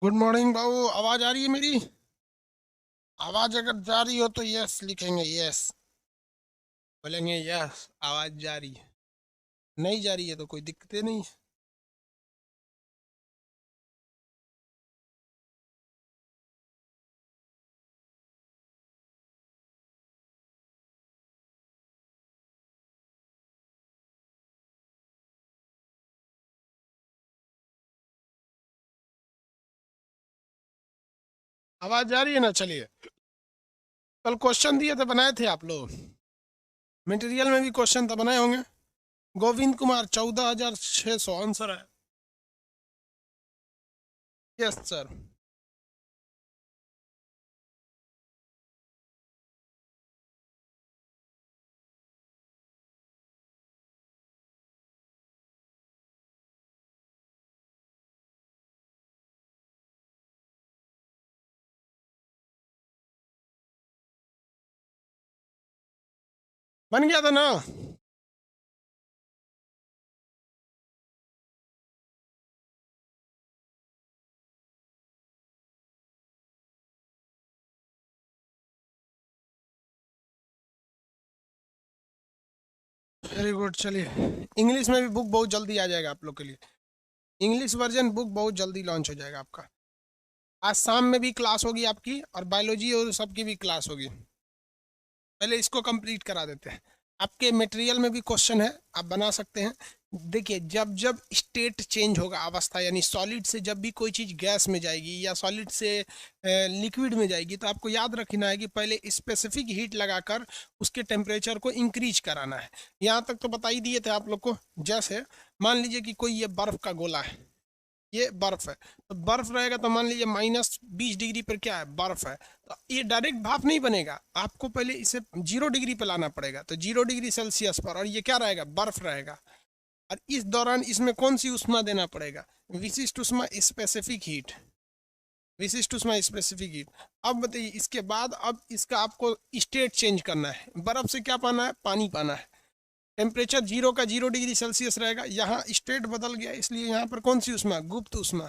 Good morning बाबू। आवाज आ रही है मेरी? आवाज अगर जा रही हो तो यस लिखेंगे, यस बोलेंगे, यस आवाज जा रही है। नहीं जा रही है तो कोई दिक्कत नहीं है। आवाज जा रही है ना? चलिए, कल क्वेश्चन दिए थे, बनाए थे आप लोग। मटेरियल में भी क्वेश्चन तो बनाए होंगे। गोविंद कुमार 14,600 आंसर है। Yes sir. बन गया था ना? Very good. चलिए, इंग्लिश में भी बुक बहुत जल्दी आ जाएगा आप लोग के लिए। इंग्लिश वर्जन बुक बहुत जल्दी लॉन्च हो जाएगा आपका। आज शाम में भी क्लास होगी आपकी, और बायोलॉजी और सबकी भी क्लास होगी। पहले इसको कंप्लीट करा देते हैं। आपके मटेरियल में भी क्वेश्चन है, आप बना सकते हैं। देखिए, जब जब स्टेट चेंज होगा, अवस्था यानी सॉलिड से जब भी कोई चीज़ गैस में जाएगी या सॉलिड से लिक्विड में जाएगी, तो आपको याद रखना है कि पहले स्पेसिफिक हीट लगाकर उसके टेम्परेचर को इंक्रीज कराना है। यहाँ तक तो बता ही दिए थे आप लोग को। जैसे मान लीजिए कि कोई ये बर्फ़ का गोला है, ये बर्फ है, तो बर्फ रहेगा तो मान लीजिए -20 डिग्री पर क्या है, बर्फ है। तो ये डायरेक्ट भाप नहीं बनेगा, आपको पहले इसे 0 डिग्री पे लाना पड़ेगा, तो 0 डिग्री सेल्सियस पर, और ये क्या रहेगा, बर्फ रहेगा। और इस दौरान इसमें कौन सी उष्मा देना पड़ेगा? विशिष्ट उष्मा, स्पेसिफिक हीट। विशिष्ट उष्मा, स्पेसिफिक हीट। अब बताइए, इसके बाद अब इसका आपको स्टेट चेंज करना है। बर्फ से क्या पाना है, पानी पाना है। टेम्परेचर 0 डिग्री सेल्सियस रहेगा, यहाँ स्टेट बदल गया, इसलिए यहाँ पर कौन सी उष्मा, गुप्त उष्मा।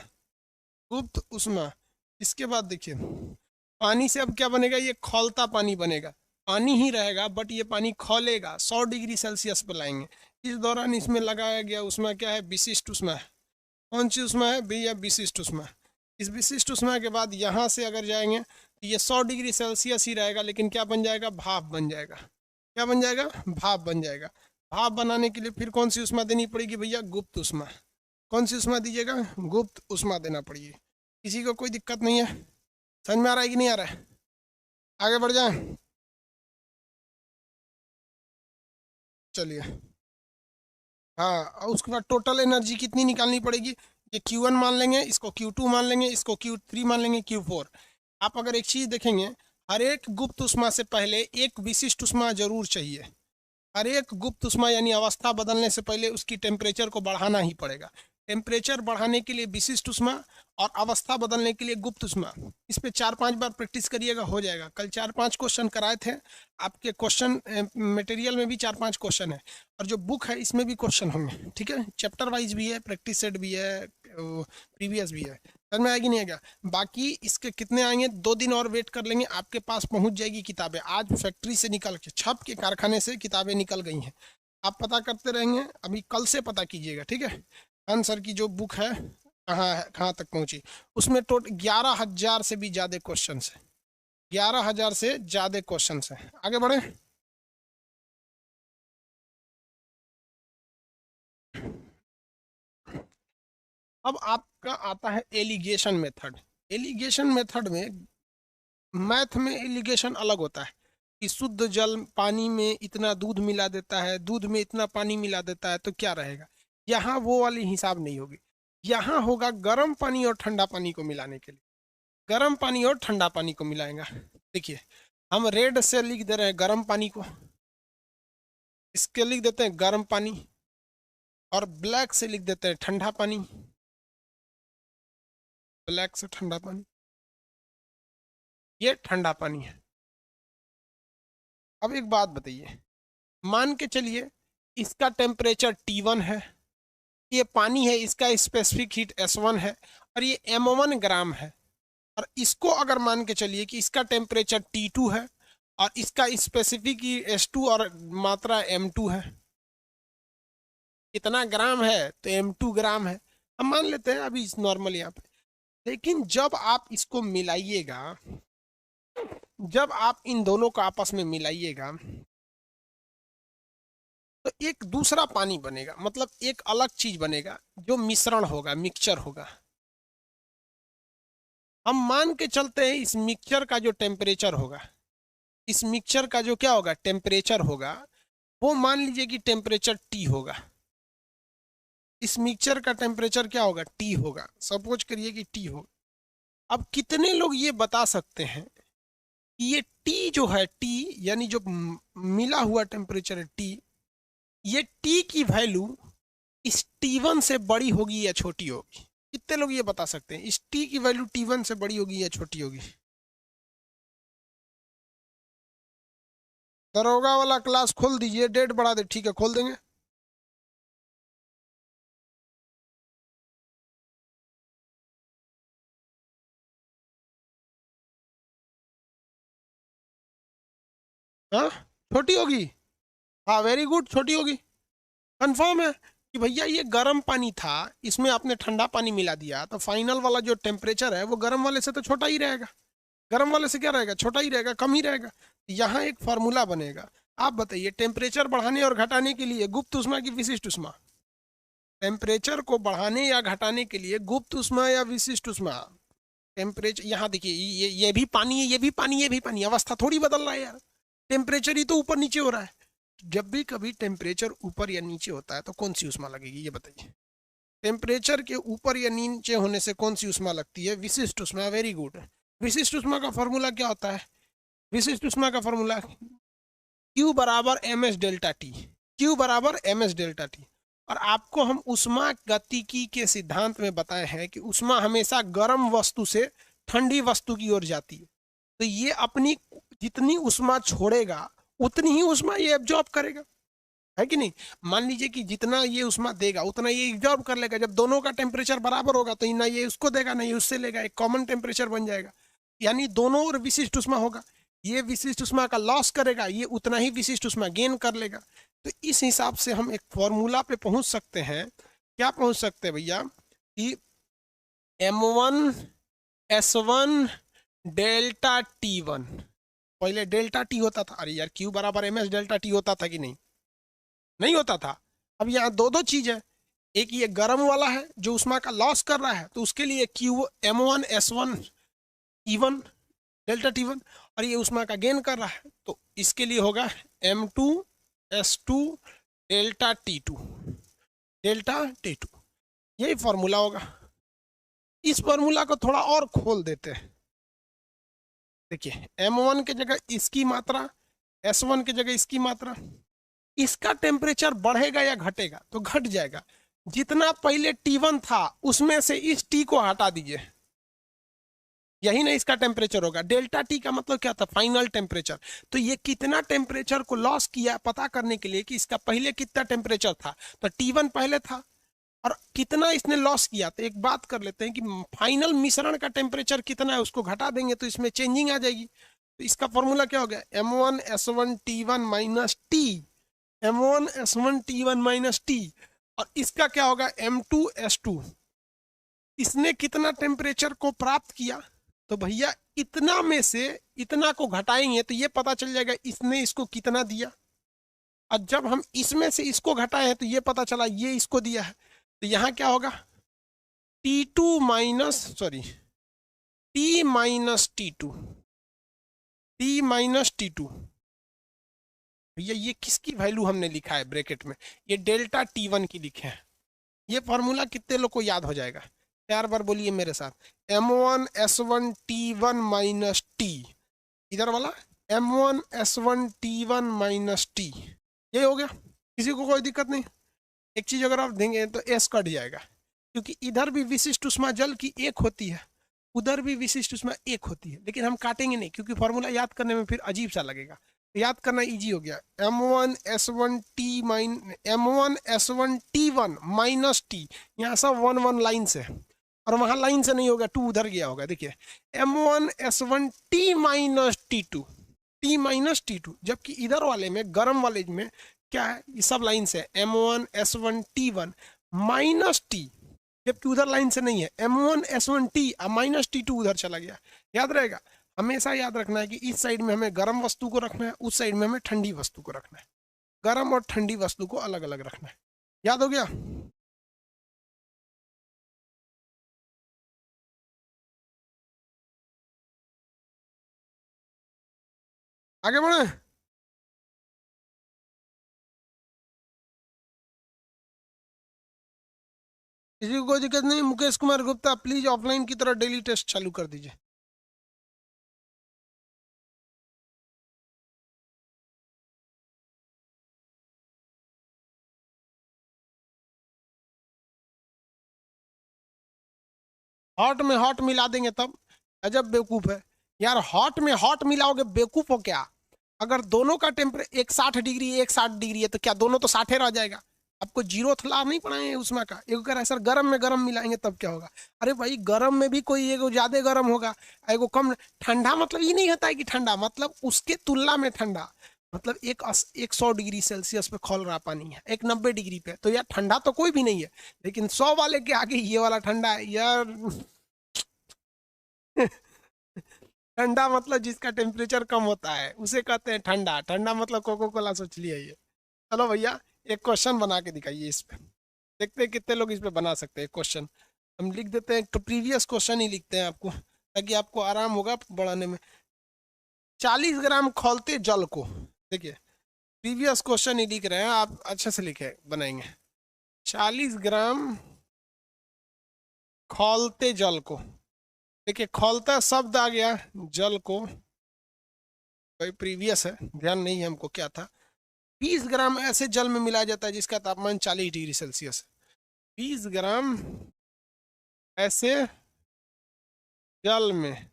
गुप्त उष्मा। इसके बाद देखिए, पानी से अब क्या बनेगा, ये खौलता पानी बनेगा। पानी ही रहेगा बट ये पानी खौलेगा, 100 डिग्री सेल्सियस पर लाएंगे। इस दौरान इसमें लगाया गया उष्मा क्या है, विशिष्ट उष्मा है। कौन सी उष्मा है भैया, विशिष्ट उष्मा। इस विशिष्ट उष्मा के बाद यहाँ से अगर जाएंगे तो ये 100 डिग्री सेल्सियस ही रहेगा, लेकिन क्या बन जाएगा, भाप बन जाएगा। क्या बन जाएगा, भाप बन जाएगा। भाप बनाने के लिए फिर कौन सी उष्मा देनी पड़ेगी भैया, गुप्त उष्मा। कौन सी उष्मा दीजिएगा, गुप्त उष्मा देना पड़ेगी। किसी को कोई दिक्कत नहीं है? समझ में आ रहा है कि नहीं आ रहा है? आगे बढ़ जाए। चलिए, हाँ, और उसके बाद टोटल एनर्जी कितनी निकालनी पड़ेगी। ये Q1 मान लेंगे, इसको Q2 मान लेंगे, इसको Q3 मान लेंगे, Q4। आप अगर एक चीज़ देखेंगे, हर एक गुप्त उष्मा से पहले एक विशिष्ट उष्मा जरूर चाहिए। हर एक गुप्त उष्मा यानी अवस्था बदलने से पहले उसकी टेम्परेचर को बढ़ाना ही पड़ेगा। टेम्परेचर बढ़ाने के लिए विशिष्ट उष्मा, और अवस्था बदलने के लिए गुप्त उष्मा। इस पे 4-5 बार प्रैक्टिस करिएगा, हो जाएगा। कल 4-5 क्वेश्चन कराए थे आपके। क्वेश्चन मटेरियल में भी 4-5 क्वेश्चन है, और जो बुक है इसमें भी क्वेश्चन होंगे, ठीक है। चैप्टर वाइज भी है, प्रैक्टिस सेट भी है, प्रीवियस भी है। समझ में आएगी नहीं आएगा? बाकी इसके कितने आएंगे, 2 दिन और वेट कर लेंगे, आपके पास पहुंच जाएगी किताबें। आज फैक्ट्री से निकल के, छप के कारखाने से किताबें निकल गई हैं। आप पता करते रहेंगे, अभी कल से पता कीजिएगा, ठीक है। खान सर की जो बुक है, कहाँ है, कहाँ तक पहुंची, उसमें 11,000 से भी ज़्यादा क्वेश्चन है। 11,000 से ज़्यादा क्वेश्चन है। आगे बढ़े। अब आपका आता है एलिगेशन मेथड। एलिगेशन मेथड में, मैथ में एलिगेशन अलग होता है कि शुद्ध जल पानी में इतना दूध मिला देता है, दूध में इतना पानी मिला देता है, तो क्या रहेगा। यहाँ वो वाली हिसाब नहीं होगी। यहाँ होगा गर्म पानी और ठंडा पानी को मिलाने के लिए, गर्म पानी और ठंडा पानी को मिलाएगा। देखिए, हम रेड से लिख दे रहे हैं गर्म पानी को, इसके लिख देते हैं गर्म पानी, और ब्लैक से लिख देते हैं ठंडा पानी। ब्लैक से ठंडा पानी, ये ठंडा पानी है। अब एक बात बताइए, मान के चलिए इसका टेम्परेचर T1 है, ये पानी है, इसका स्पेसिफिक हीट S1 है, और ये M1 ग्राम है, और इसको अगर मान के चलिए कि इसका टेम्परेचर T2 है और इसका स्पेसिफिक S2 और मात्रा M2 है, कितना ग्राम है तो M2 ग्राम है, हम मान लेते हैं अभी नॉर्मल यहाँ पे। लेकिन जब आप इसको मिलाइएगा, जब आप इन दोनों को आपस में मिलाइएगा तो एक दूसरा पानी बनेगा, मतलब एक अलग चीज बनेगा जो मिश्रण होगा, मिक्सचर होगा। हम मान के चलते हैं इस मिक्सचर का जो टेम्परेचर होगा, इस मिक्सचर का जो क्या होगा टेम्परेचर होगा, वो मान लीजिए कि टेम्परेचर T होगा। इस मिक्सचर का टेम्परेचर क्या होगा T होगा, सपोज करिए कि T होगा। अब कितने लोग ये बता सकते हैं कि ये T जो है, T यानी जो मिला हुआ टेम्परेचर है T, ये T की वैल्यू इस T1 से बड़ी होगी या छोटी होगी? कितने लोग ये बता सकते हैं इस T की वैल्यू T1 से बड़ी होगी या छोटी होगी? दरोगा वाला क्लास खोल दीजिए, डेट बढ़ा दे, ठीक है खोल देंगे। हाँ छोटी होगी, हाँ वेरी गुड, छोटी होगी। कंफर्म है कि भैया ये गर्म पानी था, इसमें आपने ठंडा पानी मिला दिया, तो फाइनल वाला जो टेम्परेचर है वो गर्म वाले से तो छोटा ही रहेगा। गर्म वाले से क्या रहेगा, छोटा ही रहेगा, कम ही रहेगा। यहाँ एक फॉर्मूला बनेगा। आप बताइए टेम्परेचर बढ़ाने और घटाने के लिए गुप्त उष्मा की विशिष्ट उष्मा, टेम्परेचर को बढ़ाने या घटाने के लिए गुप्त उष्मा या विशिष्ट उष्मा। टेम्परेचर यहाँ देखिए, ये भी पानी है, ये भी पानी, ये भी पानी, अवस्था थोड़ी बदल रहा है यार, टेम्परेचर ही तो ऊपर नीचे हो रहा है। जब भी कभी टेम्परेचर ऊपर या नीचे होता है तो कौन सी उष्मा लगेगी ये बताइए? टेम्परेचर के ऊपर या नीचे होने से कौन सी उष्मा लगती है? विशिष्ट उष्मा, वेरी गुड। विशिष्ट उष्मा का फॉर्मूला क्या होता है? विशिष्ट उष्मा का फॉर्मूला Q बराबर mS डेल्टा टी, Q बराबर mS डेल्टा टी। और आपको हम उष्मा गतिकी के सिद्धांत में बताए हैं कि उष्मा हमेशा गर्म वस्तु से ठंडी वस्तु की ओर जाती है, तो ये अपनी जितनी उष्मा छोड़ेगा उतनी ही उष्मा ये एब्जॉर्ब करेगा, है कि नहीं? मान लीजिए कि जितना ये उष्मा देगा उतना ये एब्जॉर्ब कर लेगा। जब दोनों का टेम्परेचर बराबर होगा तो ना ये उसको देगा ना ये उससे लेगा, एक कॉमन टेम्परेचर बन जाएगा, यानी दोनों और विशिष्ट उष्मा होगा। ये विशिष्ट उष्मा का लॉस करेगा, ये उतना ही विशिष्ट उष्मा गेन कर लेगा। तो इस हिसाब से हम एक फॉर्मूला पे पहुंच सकते हैं। क्या पहुंच सकते हैं भैया? कि M1 S1 डेल्टा T1, पहले डेल्टा टी होता था, अरे यार Q बराबर MS डेल्टा टी होता था कि नहीं? नहीं होता था। अब यहाँ दो दो चीज है, एक ये गर्म वाला है जो उष्मा का लॉस कर रहा है, तो उसके लिए Q M1 S1 T1 delta T1, और ये उष्मा का गेन कर रहा है, तो इसके लिए होगा M2 S2 delta T2 delta T2, यही फॉर्मूला होगा। इस फॉर्मूला को थोड़ा और खोल देते हैं। देखिए M1 की जगह इसकी मात्रा, S1 की जगह इसकी मात्रा, इसका टेम्परेचर बढ़ेगा या घटेगा? तो घट जाएगा। जितना पहले T1 था उसमें से इस T को हटा दीजिए, यही ना इसका टेम्परेचर होगा। डेल्टा T का मतलब क्या था? Final temperature. तो ये कितना टेम्परेचर को लॉस किया पता करने के लिए कि इसका पहले कितना टेम्परेचर था, तो T1 पहले था और कितना इसने लॉस किया। तो एक बात कर लेते हैं कि फाइनल मिश्रण का टेम्परेचर कितना है, उसको घटा देंगे तो इसमें चेंजिंग आ जाएगी। तो इसका फॉर्मूला क्या हो गया? M1 S1 T1 minus T, M1 S1 T1 minus T, और इसका क्या होगा? M2 S2। इसने कितना टेम्परेचर को प्राप्त किया? तो भैया इतना में से इतना को घटाएंगे तो ये पता चल जाएगा इसने इसको कितना दिया, और जब हम इसमें से इसको घटाए हैं तो ये पता चला ये इसको दिया है। तो यहाँ क्या होगा? T2 minus sorry T minus T2, T minus T2। भैया ये किसकी वैल्यू हमने लिखा है ब्रैकेट में? ये डेल्टा T1 की लिखे हैं। ये फॉर्मूला कितने लोग को याद हो जाएगा? 4 बार बोलिए मेरे साथ, M1 S1 T1 minus T, इधर वाला M1 S1 T1 minus T, ये हो गया। किसी को कोई दिक्कत नहीं? एक चीज अगर आप देंगे तो S कट जाएगा, क्योंकि इधर भी विशिष्ट उष्मा जल की एक होती है, उधर भी विशिष्ट उष्मा एक होती है, लेकिन हम काटेंगे नहीं क्योंकि फॉर्मूला याद करने में फिर अजीब सा लगेगा। याद करना इजी हो गया। M1 S1 T mine M1 S1 T1 minus T, यहाँ सब 1 1 लाइन से, और वहां लाइन से नहीं होगा, 2 उधर गया होगा। देखिए M1S1 T minus T2, T minus T2, जबकि इधर वाले में गर्म वाले में क्या है, ये सब लाइन से M1S1 T1 माइनस T, जबकि उधर लाइन से नहीं है। M1S1 T माइनस T2 उधर चला गया। याद रहेगा, हमेशा याद रखना है कि इस साइड में हमें गर्म वस्तु को रखना है, उस साइड में हमें ठंडी वस्तु को रखना है। गर्म और ठंडी वस्तु को अलग अलग रखना है। याद हो गया? आगे बढ़े। किसी को कोई दिक्कत नहीं? मुकेश कुमार गुप्ता, प्लीज ऑफलाइन की तरह डेली टेस्ट चालू कर दीजिए। हॉट में हॉट मिला देंगे तब। अजब बेवकूफ है यार, हॉट में हॉट मिलाओगे, बेवकूफ हो क्या? अगर दोनों का टेम्परेचर एक 60 डिग्री एक 60 डिग्री है तो क्या दोनों तो 60 रह जाएगा? आपको जीरो ला नहीं पड़ाए उसमें का। एक अगर ऐसा गर्म में गर्म मिलाएंगे तब क्या होगा? अरे भाई गर्म में भी कोई एगो ज्यादा गर्म होगा, एगो कम। ठंडा मतलब ये नहीं होता है कि ठंडा मतलब उसके तुलना में ठंडा, मतलब एक 100 डिग्री सेल्सियस पे खौल रहा पानी है, एक 90 डिग्री पे, तो यार ठंडा तो कोई भी नहीं है। लेकिन 100 वाले के आगे ये वाला ठंडा है यार। ठंडा मतलब जिसका टेम्परेचर कम होता है उसे कहते हैं ठंडा। ठंडा मतलब कोको कोला सोच लिया ये। चलो भैया एक क्वेश्चन बना के दिखाइए इस पे, देखते हैं कितने लोग इस पे बना सकते हैं क्वेश्चन। हम लिख देते हैं, तो प्रीवियस क्वेश्चन ही लिखते हैं आपको, ताकि आपको आराम होगा बढ़ाने में। 40 ग्राम खौलते जल को, देखिए प्रीवियस क्वेश्चन ही लिख रहे हैं आप, अच्छे से लिखे बनाएंगे। 40 ग्राम खौलते जल को, देखिए खौलता शब्द आ गया, जल को कोई प्रीवियस है, ध्यान नहीं है हमको क्या था। 20 ग्राम ऐसे जल में मिलाया जाता है जिसका तापमान 40 डिग्री सेल्सियस है। 20 ग्राम ऐसे जल में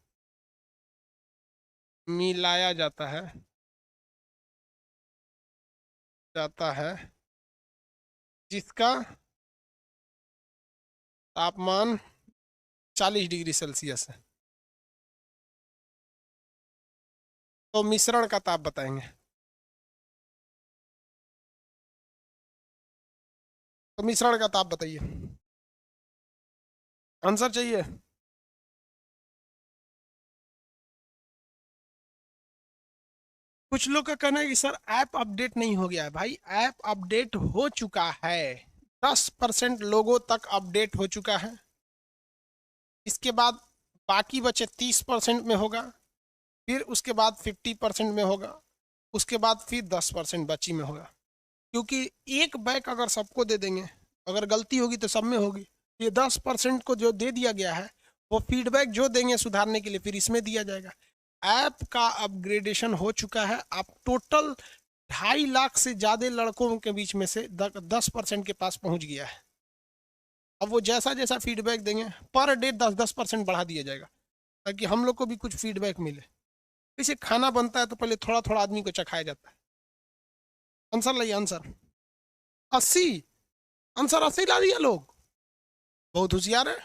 मिलाया जाता है जिसका तापमान 40 डिग्री सेल्सियस है। तो मिश्रण का ताप बताएंगे। तो मिश्रण का ताप बताइए, आंसर चाहिए। कुछ लोग का कहना है कि सर ऐप अपडेट नहीं हो गया है। भाई ऐप अपडेट हो चुका है, 10% लोगों तक अपडेट हो चुका है। इसके बाद बाकी बचे 30% में होगा, फिर उसके बाद 50% में होगा, उसके बाद फिर 10% बची में होगा। क्योंकि एक बैक अगर सबको दे देंगे, अगर गलती होगी तो सब में होगी। ये 10% को जो दे दिया गया है वो फीडबैक जो देंगे सुधारने के लिए फिर इसमें दिया जाएगा। ऐप का अपग्रेडेशन हो चुका है। आप टोटल 2.5 लाख से ज़्यादा लड़कों के बीच में से 10% के पास पहुंच गया है। अब वो जैसा जैसा फीडबैक देंगे पर डे 10% बढ़ा दिया जाएगा, ताकि हम लोग को भी कुछ फीडबैक मिले। जैसे खाना बनता है तो पहले थोड़ा थोड़ा आदमी को चखाया जाता है। आंसर लाइए, आंसर 80। आंसर 80 ला दिया लोग, बहुत होशियार है।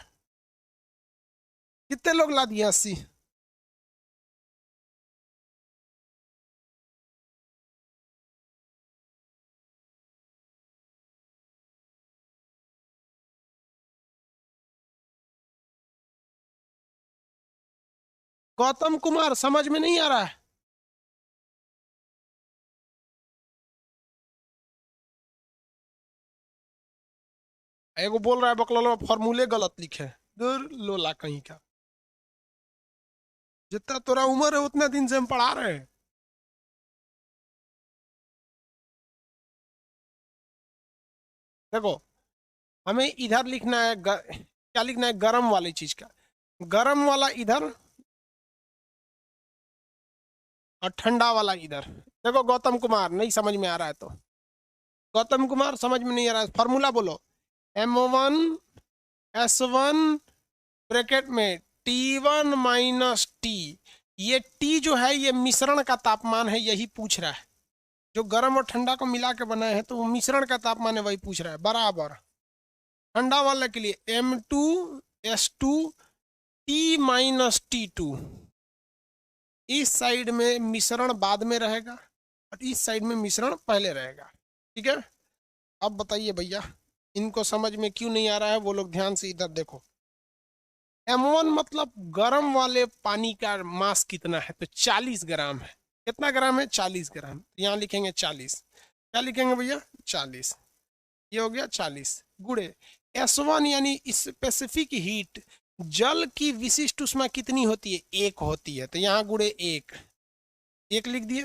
कितने लोग ला दिए 80? गौतम कुमार समझ में नहीं आ रहा है। एगो बोल रहा है बकलोल फॉर्मूले गलत लिखे, दूर लोला कहीं का। जितना तोरा उम्र है उतने दिन से हम पढ़ा रहे हैं। देखो हमें इधर लिखना है क्या लिखना है, गरम वाली चीज का, गरम वाला इधर और ठंडा वाला इधर। देखो गौतम कुमार नहीं समझ में आ रहा है तो, गौतम कुमार समझ में नहीं आ रहा है, फॉर्मूला बोलो। M1S1 ब्रैकेट में T1 माइनस टी। ये T जो है ये मिश्रण का तापमान है, यही पूछ रहा है। जो गर्म और ठंडा को मिला के बनाए हैं तो वो मिश्रण का तापमान है, वही पूछ रहा है। बराबर ठंडा वाले के लिए M2 S2 T minus T2। इस साइड में मिश्रण बाद में रहेगा और इस साइड में मिश्रण पहले रहेगा। ठीक है, अब बताइए भैया, इनको समझ में क्यों नहीं आ रहा है? वो लोग ध्यान से इधर देखो। M1 मतलब गर्म वाले पानी का मास कितना है? तो 40 ग्राम है। कितना ग्राम है? 40 ग्राम। यहाँ लिखेंगे 40। क्या लिखेंगे भैया? 40। ये हो गया 40 गुणे S1 यानी स्पेसिफिक हीट, जल की विशिष्ट उष्मा कितनी होती है? 1 होती है। तो यहाँ गुणे 1 लिख दिए,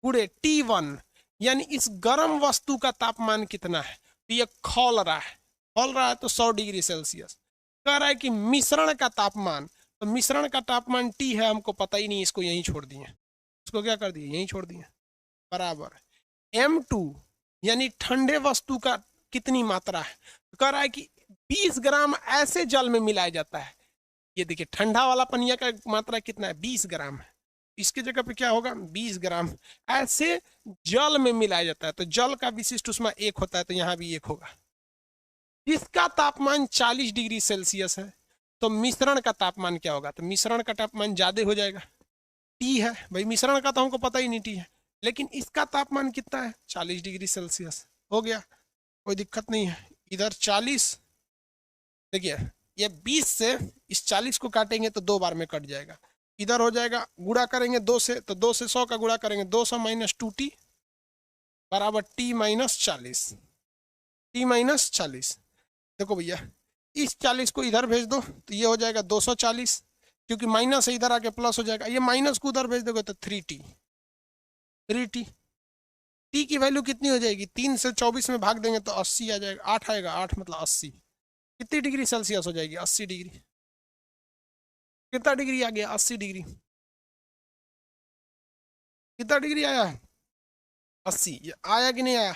गुणे T1 यानी इस गर्म वस्तु का तापमान कितना है? तो ये खौल रहा है, खौल रहा है तो 100 डिग्री सेल्सियस। कह रहा है कि मिश्रण का तापमान, तो मिश्रण का तापमान T है, हमको पता ही नहीं, इसको यहीं छोड़ दिए। इसको क्या कर दिए? यहीं छोड़ दिए। बराबर M2 यानी ठंडे वस्तु का कितनी मात्रा है? तो कह रहा है कि 20 ग्राम ऐसे जल में मिलाया जाता है। ये देखिए ठंडा वाला पनिया का मात्रा कितना है? 20 ग्राम है। इसके जगह पे क्या होगा? 20 ग्राम ऐसे जल में मिलाया जाता है। तो जल का विशिष्ट उष्मा 1 होता है, तो यहाँ भी 1 होगा। इसका तापमान 40 डिग्री सेल्सियस है, तो मिश्रण का तापमान क्या होगा? तो मिश्रण का तापमान ज्यादा हो जाएगा। टी है भाई, मिश्रण का तो हमको पता ही नहीं टी है, लेकिन इसका तापमान कितना है? 40 डिग्री सेल्सियस। हो गया, कोई दिक्कत नहीं है। इधर 40, देखिए ये 20 से इस 40 को काटेंगे तो 2 बार में कट जाएगा। इधर हो जाएगा, गुणा करेंगे 2 से, तो 2 से 100 का गुणा करेंगे, 200 माइनस 2T बराबर T माइनस 40। T minus 40। देखो भैया, इस 40 को इधर भेज दो तो ये हो जाएगा 240, क्योंकि माइनस है, इधर आके प्लस हो जाएगा। ये माइनस को उधर भेज दोगे तो 3T। 3T, टी की वैल्यू कितनी हो जाएगी? 3 से 24 में भाग देंगे तो 80 आ जाएगा। 8 आएगा, 8 मतलब 80। कितनी डिग्री सेल्सियस हो जाएगी? 80 डिग्री। कितना डिग्री आ गया? 80 डिग्री। कितना डिग्री आया? 80। ये आया कि नहीं आया?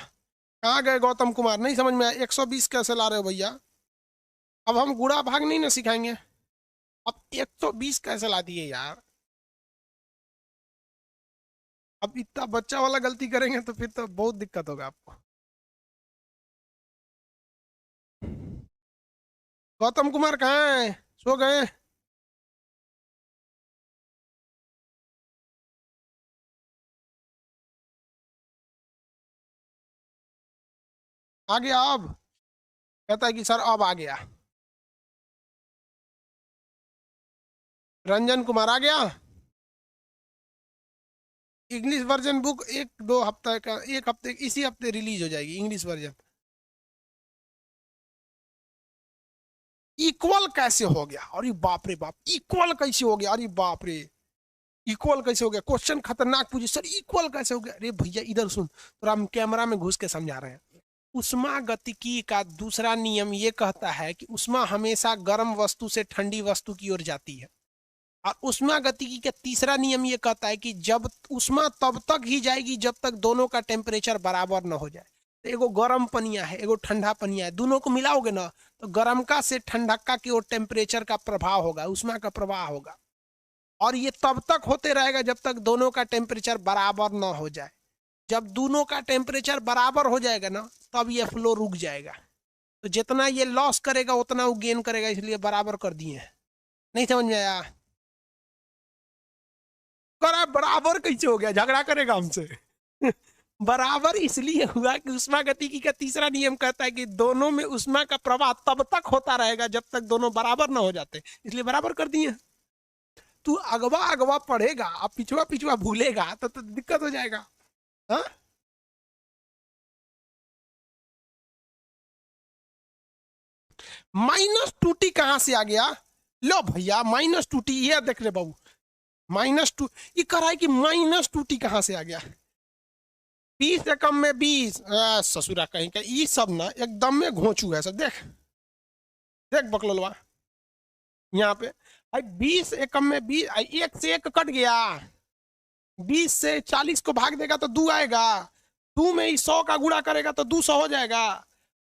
कहाँ गए गौतम कुमार? नहीं समझ में आया। 120 कैसे ला रहे हो भैया? अब हम गुणा भाग नहीं ना सिखाएंगे, अब 120 कैसे ला दिए यार? अब इतना बच्चा वाला गलती करेंगे तो फिर तो बहुत दिक्कत होगा आपको। गौतम कुमार कहाँ है? सो गए? आ गया अब? कहता है कि सर अब आ गया। रंजन कुमार आ गया? इंग्लिश वर्जन बुक 1-2 हफ्ते का, 1 हफ्ते, इसी हफ्ते रिलीज हो जाएगी इंग्लिश वर्जन। इक्वल कैसे हो गया? अरे बाप रे बाप, इक्वल कैसे हो गया? अरे बाप रे, इक्वल कैसे हो गया? क्वेश्चन खतरनाक पूछे सर, इक्वल कैसे हो गया? अरे भैया इधर सुन, तो हम कैमरा में घुस के समझा रहे हैं। उष्मा गतिकी का दूसरा नियम ये कहता है कि उष्मा हमेशा गर्म वस्तु से ठंडी वस्तु की ओर जाती है। और उष्मा गतिकी का तीसरा नियम ये कहता है कि जब उष्मा तब तक ही जाएगी जब तक दोनों का टेम्परेचर बराबर न हो जाए। तो एगो गर्म पनिया है, एगो ठंडा पनिया है, दोनों को मिलाओगे ना तो गर्मका से ठंडका की ओर टेम्परेचर का प्रभाव होगा, उष्मा का प्रवाह होगा। और ये तब तक होते रहेगा जब तक दोनों का टेम्परेचर बराबर न हो जाए। जब दोनों का टेम्परेचर बराबर हो जाएगा ना, तब ये फ्लो रुक जाएगा। तो जितना ये लॉस करेगा उतना वो गेन करेगा, इसलिए बराबर कर दिए हैं। नहीं समझ में आया? करा बराबर कैसे हो गया? झगड़ा करेगा हमसे? बराबर इसलिए हुआ कि उष्मा गतिकी का तीसरा नियम कहता है कि दोनों में उष्मा का प्रवाह तब तक होता रहेगा जब तक दोनों बराबर ना हो जाते, इसलिए बराबर कर दिए। तू अगवा अगवा पढ़ेगा, अब पिछवा पिछवा भूलेगा तो दिक्कत हो जाएगा। हाँ, -2T कहां से आ गया? लो भैया -2T, ये देख रहे बाबू, -2, ये कह रहा है कि -2T कहां से आ गया? 20 से कम में 20, ससुरा कहीं का, ये सब ना एकदम में घोंचू है सब। देख देख बकलोलवा, यहाँ पे 20 एकम में 20, 1 से 1 कट गया। 20 से 40 को भाग देगा तो 2 आएगा। 2 में 100 का गुणा करेगा तो 200 हो जाएगा।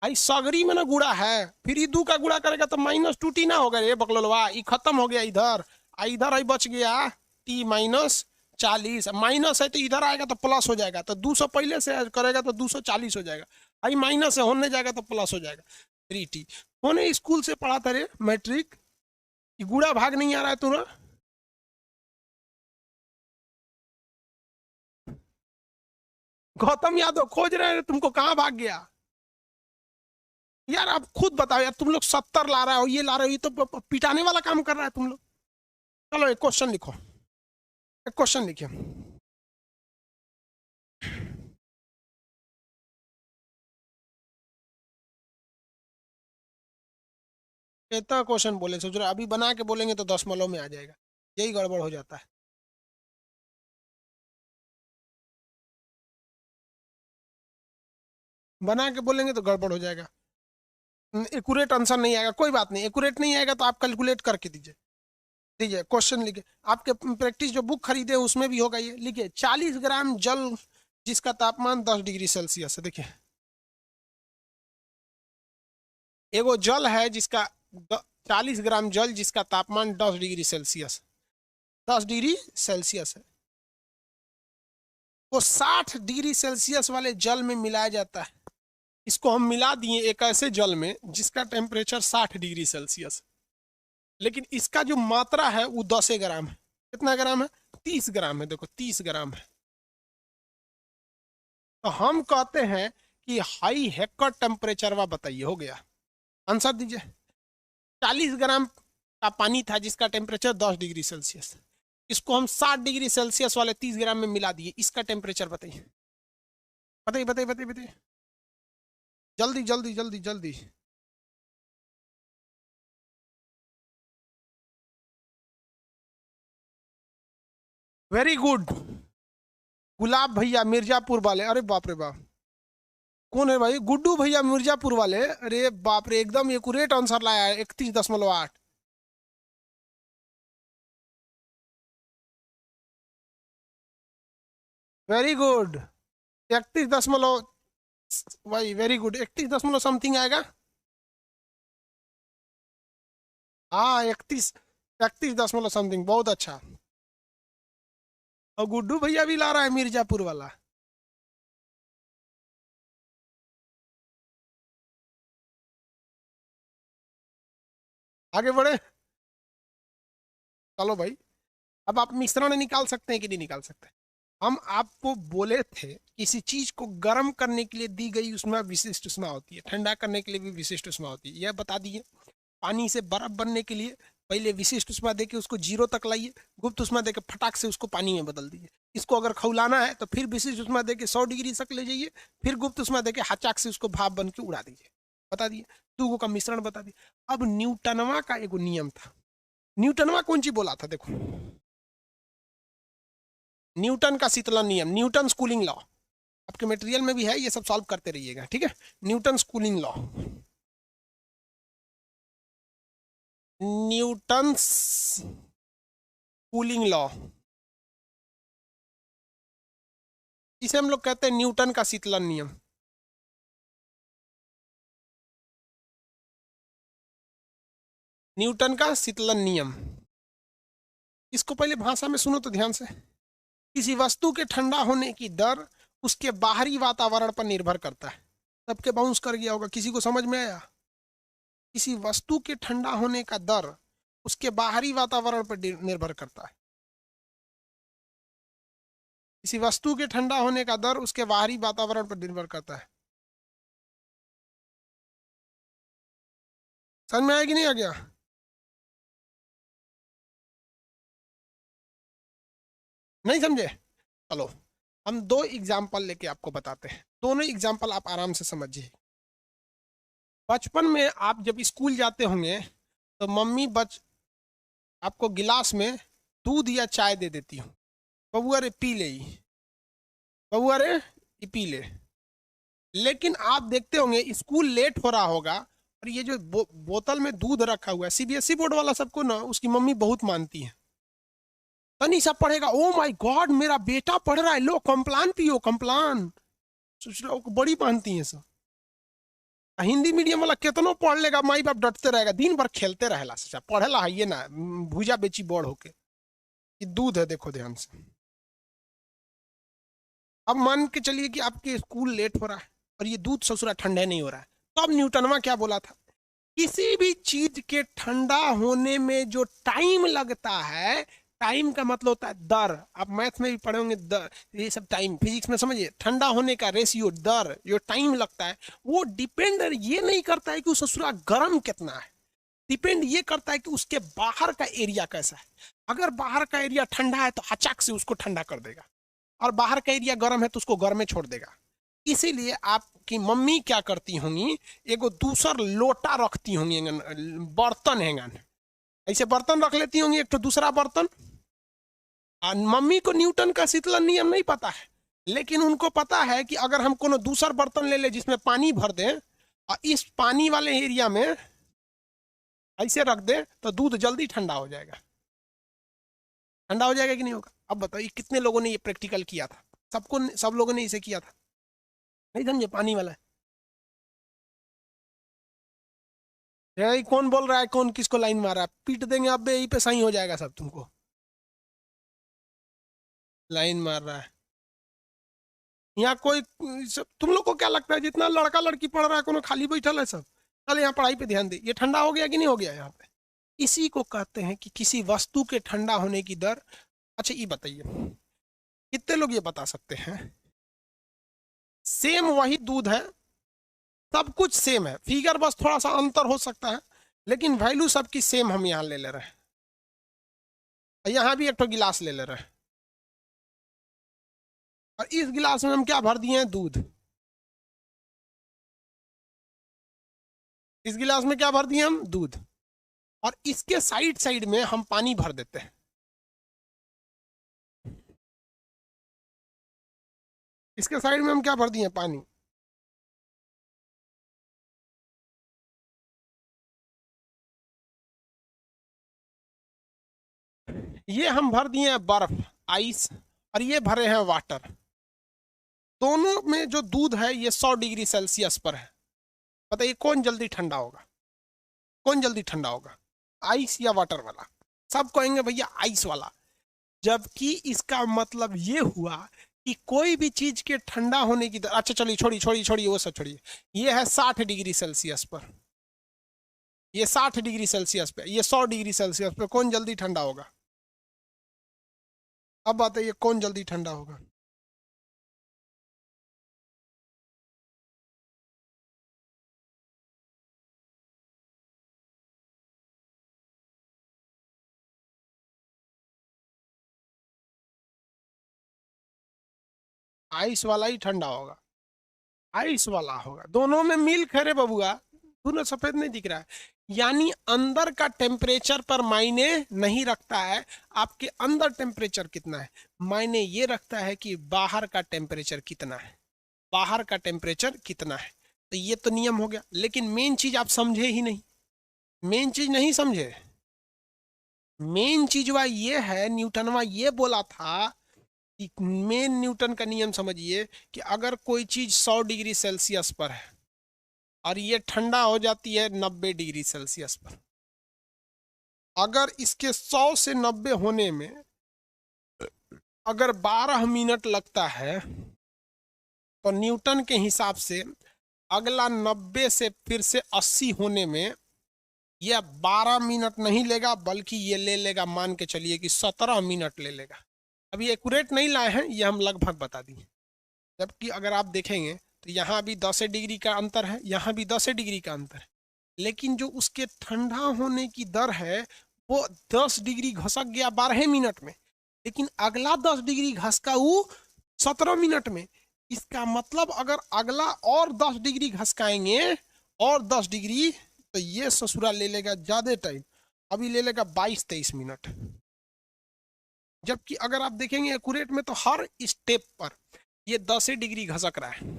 आई सगरी में ना गुणा है, फिर 2 का गुणा करेगा तो -2T ना होगा रे बकलोलवा, ये खत्म हो गया इधर। इधर आई बच गया T माइनस 40, माइनस है तो इधर आएगा तो प्लस हो जाएगा, तो 200 पहले से करेगा तो 240 हो जाएगा। आई माइनस है, होने जाएगा तो प्लस हो जाएगा 3T। होने स्कूल से पढ़ा था रे मैट्रिक, ये गुड़ा भाग नहीं आ रहा है तुम्हारा? गौतम यादव खोज रहे हैं तुमको, कहाँ भाग गया यार? आप खुद बताओ यार, तुम लोग 70 ला रहे हो, ये ला रहे हो, ये तो पिटाने वाला काम कर रहा है तुम लोग। चलो एक क्वेश्चन लिखो, एक क्वेश्चन लिखिए। कितना क्वेश्चन बोले सोच रहे हो? अभी बना के बोलेंगे तो दशमलव में आ जाएगा, यही गड़बड़ हो जाता है। बना के बोलेंगे तो गड़बड़ हो जाएगा, एक्यूरेट आंसर नहीं आएगा। कोई बात नहीं, एक्यूरेट नहीं आएगा तो आप कैलकुलेट करके दीजिए। दीजिए क्वेश्चन लिखिए, आपके प्रैक्टिस जो बुक खरीदे उसमें भी होगा ये। लिखिए 40 ग्राम जल जिसका तापमान 10 डिग्री सेल्सियस है। देखिए एगो जल है जिसका 40 ग्राम जल जिसका तापमान 10 डिग्री सेल्सियस, 10 डिग्री सेल्सियस है, वो 60 डिग्री सेल्सियस वाले जल में मिलाया जाता है। इसको हम मिला दिए एक ऐसे जल में जिसका टेम्परेचर 60 डिग्री सेल्सियस, लेकिन इसका जो मात्रा है वो 10 ग्राम है। कितना ग्राम है? 30 ग्राम है। देखो 30 ग्राम है। तो हम कहते हैं कि हाई हेक्टर टेम्परेचर वा बताइए, हो गया आंसर दीजिए। 40 ग्राम का पानी था जिसका टेम्परेचर 10 डिग्री सेल्सियस, इसको हम 60 डिग्री सेल्सियस वाले 30 ग्राम में मिला दिए, इसका टेम्परेचर बताइए, बताइए बताइए बताइए बताइए, जल्दी जल्दी जल्दी जल्दी। वेरी गुड, गुलाब भैया मिर्जापुर वाले, अरे बाप रे बाप। कौन है भाई? गुड्डू भैया मिर्जापुर वाले, अरे बाप रे, एकदम एक्यूरेट आंसर लाया है, 31.8। वेरी गुड, 31 दशमलव, भाई वेरी गुड, 31 दशमलव समथिंग आएगा। हाँ 31 दशमलव समथिंग, बहुत अच्छा। और गुड्डू भैया भी ला रहा है मिर्जापुर वाला। आगे बढ़े, चलो भाई। अब आप मिश्रण निकाल सकते हैं कि नहीं निकाल सकते? हम आपको बोले थे किसी चीज को गर्म करने के लिए दी गई उसमें विशिष्ट उष्मा होती है, ठंडा करने के लिए भी विशिष्ट उष्मा होती है, यह बता दिए। पानी से बर्फ बनने के लिए पहले विशिष्ट उष्मा देके उसको 0 तक लाइए, गुप्त उष्मा देके फटाक से उसको पानी में बदल दीजिए। इसको अगर खौलाना है तो फिर विशिष्ट उष्मा देके 100 डिग्री तक ले जाइए, फिर गुप्त उष्मा देके हचाक से उसको भाप बन के उड़ा दीजिए। बता दिए, दो का मिश्रण बता दिए। अब न्यूटनवा का एगो नियम था, न्यूटनवा कौन सी बोला था? देखो न्यूटन का शीतलन नियम, न्यूटन कूलिंग लॉ, आपके मटेरियल में भी है, ये सब सॉल्व करते रहिएगा, ठीक है। Newton cooling law, Newton cooling law, इसे हम लोग कहते हैं न्यूटन का शीतलन नियम। न्यूटन का शीतलन नियम, इसको पहले भाषा में सुनो तो ध्यान से। किसी वस्तु के ठंडा होने की दर उसके बाहरी वातावरण पर निर्भर करता है। सबके बाउंस कर गया होगा, किसी को समझ में आया? किसी वस्तु के ठंडा होने का दर उसके बाहरी वातावरण पर निर्भर करता है। किसी वस्तु के ठंडा होने का दर उसके बाहरी वातावरण पर निर्भर करता है। समझ में आया कि नहीं आ गया? नहीं समझे? चलो हम दो एग्जाम्पल लेके आपको बताते हैं, दोनों एग्जाम्पल आप आराम से समझिए। बचपन में आप जब स्कूल जाते होंगे तो मम्मी आपको गिलास में दूध या चाय दे देती हूँ, बबुआ रे पी ले, बबुआ रे ये पी ले। लेकिन आप देखते होंगे स्कूल लेट हो रहा होगा और ये जो बोतल में दूध रखा हुआ है, सीबीएसई बोर्ड वाला सबको ना उसकी मम्मी बहुत मानती है। तनी सा पढ़ेगा, ओ माय गॉड मेरा बेटा पढ़ रहा है, लो कम्प्लान पियो कम्प्लान, सोच रहा बड़ी मानती है सब। हिंदी मीडियम वाला कितनो पढ़ लेगा, माई बाप डटते रहेगा, दिन भर खेलते रहेला, सचा पढ़ेला है ये ना, भूजा बेची बड़ होके। ये दूध है, देखो ध्यान से। अब मान के चलिए कि आपके स्कूल लेट हो रहा है और ये दूध ससुरा ठंडे नहीं हो रहा है, तो अब न्यूटनवा क्या बोला था? किसी भी चीज के ठंडा होने में जो टाइम लगता है, टाइम का मतलब होता है दर। आप मैथ में भी पढ़े होंगे दर, ये सब टाइम फिजिक्स में समझिए। ठंडा होने का रेशियो, दर, जो टाइम लगता है वो डिपेंड ये नहीं करता है कि उस ससुरा गर्म कितना है, डिपेंड ये करता है कि उसके बाहर का एरिया कैसा है। अगर बाहर का एरिया ठंडा है तो अचाक से उसको ठंडा कर देगा, और बाहर का एरिया गर्म है तो उसको गर्म में छोड़ देगा। इसीलिए आपकी मम्मी क्या करती होंगी, एगो दूसर लोटा रखती होंगी, बर्तन हैंगन, ऐसे बर्तन रख लेती होंगी, एक तो दूसरा बर्तन। और मम्मी को न्यूटन का शीतलन नियम नहीं पता है, लेकिन उनको पता है कि अगर हम कोनो दूसर बर्तन ले ले जिसमें पानी भर दें, और इस पानी वाले एरिया में ऐसे रख दें, तो दूध जल्दी ठंडा हो जाएगा। ठंडा हो जाएगा कि नहीं होगा? अब बताइए कितने लोगों ने ये प्रैक्टिकल किया था? सब लोगों ने इसे किया था? नहीं समझे? पानी वाला है, कौन बोल रहा है, कौन किसको लाइन मार रहा है? पीट देंगे अब यहीं पे, सही हो जाएगा सब। तुमको लाइन मार रहा है यहाँ कोई? तुम लोग को क्या लगता है जितना लड़का लड़की पढ़ रहा है कोनो खाली बैठल है सब? चल यहाँ पढ़ाई पे ध्यान दे। ये ठंडा हो गया कि नहीं हो गया यहाँ पे? इसी को कहते हैं कि किसी वस्तु के ठंडा होने की दर। अच्छा ये बताइए, कितने लोग ये बता सकते हैं, सेम वही दूध है, सब कुछ सेम है, फिगर बस थोड़ा सा अंतर हो सकता है, लेकिन वैल्यू सबकी सेम हम यहाँ ले ले रहे हैं। यहाँ भी एक तो गिलास ले ले रहे हैं, और इस गिलास में हम क्या भर दिए हैं? दूध। इस गिलास में क्या भर दिए हम? दूध। और इसके साइड साइड में हम पानी भर देते हैं। इसके साइड में हम क्या भर दिए? पानी। ये हम भर दिए हैं बर्फ, आइस, और ये भरे हैं वाटर। दोनों में जो दूध है ये 100 डिग्री सेल्सियस पर है। बताइए कौन जल्दी ठंडा होगा? कौन जल्दी ठंडा होगा, आइस या वाटर वाला? सब कहेंगे भैया आइस वाला। जबकि इसका मतलब ये हुआ कि कोई भी चीज के ठंडा होने की अच्छा चलिए, छोड़िए छोड़िए छोड़िए वो सब छोड़िए। ये है 60 डिग्री सेल्सियस पर, ये 60 डिग्री सेल्सियस पे, ये 100 डिग्री सेल्सियस पे। कौन जल्दी ठंडा होगा? अब बताइए कौन जल्दी ठंडा होगा? आइस वाला ही ठंडा होगा, आइस वाला होगा। दोनों में मिल्क है रे बबुआ, दोनों सफेद नहीं दिख रहा है। यानी अंदर का टेम्परेचर पर मायने नहीं रखता है आपके अंदर टेम्परेचर कितना है, मायने ये रखता है कि बाहर का टेम्परेचर कितना है, बाहर का टेम्परेचर कितना है। तो ये तो नियम हो गया, लेकिन मेन चीज आप समझे ही नहीं। मेन चीज नहीं समझे। मेन चीज वह ये है, न्यूटनवा ये बोला था कि मेन न्यूटन का नियम समझिए कि अगर कोई चीज 100 डिग्री सेल्सियस पर है और ये ठंडा हो जाती है 90 डिग्री सेल्सियस पर, अगर इसके 100 से 90 होने में अगर 12 मिनट लगता है, तो न्यूटन के हिसाब से अगला 90 से फिर से 80 होने में यह 12 मिनट नहीं लेगा, बल्कि ये ले लेगा, मान के चलिए कि 17 मिनट ले लेगा। अभी एक्यूरेट नहीं लाए हैं, ये हम लगभग बता दिए। जबकि अगर आप देखेंगे तो यहाँ भी 10 डिग्री का अंतर है, यहाँ भी 10 डिग्री का अंतर है, लेकिन जो उसके ठंडा होने की दर है वो 10 डिग्री घसक गया 12 मिनट में, लेकिन अगला 10 डिग्री घसका वो 17 मिनट में। इसका मतलब अगर अगला और 10 डिग्री घसकाएंगे, और 10 डिग्री, तो ये ससुरा ले लेगा ज्यादा टाइम, अभी ले लेगा 22-23 मिनट। जबकि अगर आप देखेंगे एक्यूरेट में तो हर स्टेप पर ये 10 डिग्री घसक रहा है,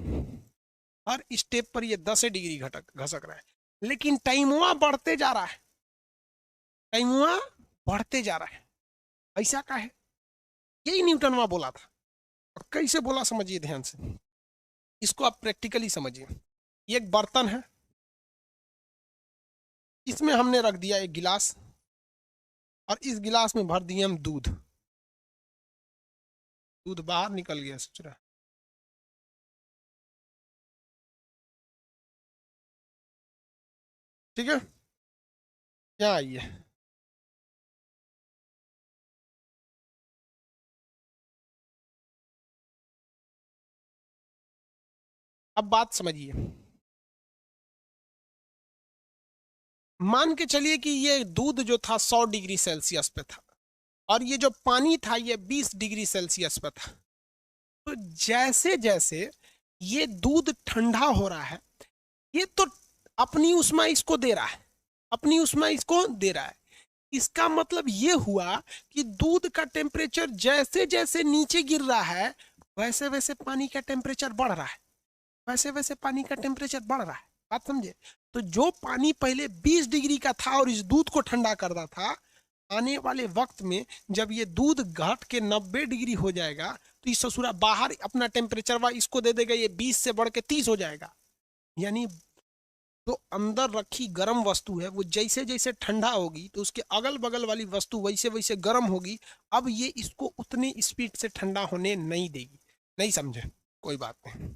हर स्टेप पर ये 10 डिग्री घटक घसक रहा है, लेकिन टाइमुआ बढ़ते जा रहा है, टाइमुआ बढ़ते जा रहा है। ऐसा का है? यही न्यूटनवा बोला था। और कैसे बोला समझिए ध्यान से, इसको आप प्रैक्टिकली समझिए। ये एक बर्तन है, इसमें हमने रख दिया एक गिलास, और इस गिलास में भर दिए हम दूध। दूध बाहर निकल गया सोच रहा। ठीक है, यहाँ आइए। अब बात समझिए। मान के चलिए कि ये दूध जो था 100 डिग्री सेल्सियस पे था, और ये जो पानी था ये 20 डिग्री सेल्सियस पे था। तो जैसे जैसे ये दूध ठंडा हो रहा है, ये तो अपनी उष्मा इसको दे रहा है, अपनी उष्मा इसको दे रहा है। इसका मतलब ये हुआ कि दूध का टेम्परेचर जैसे जैसे नीचे गिर रहा है, वैसे वैसे पानी का टेम्परेचर बढ़ रहा है, वैसे वैसे पानी का टेम्परेचर बढ़ रहा है। बात समझे? तो जो पानी पहले 20 डिग्री का था और इस दूध को ठंडा करता था, आने वाले वक्त में जब ये दूध घट के 90 डिग्री हो जाएगा, तो इस ससुरा बाहर अपना टेम्परेचर इसको दे देगा, ये 20 से बढ़ के 30 हो जाएगा। यानी तो अंदर रखी गर्म वस्तु है वो जैसे जैसे ठंडा होगी तो उसके अगल बगल वाली वस्तु वैसे वैसे गर्म होगी। अब ये इसको उतनी स्पीड से ठंडा होने नहीं देगी। नहीं समझे? कोई बात नहीं,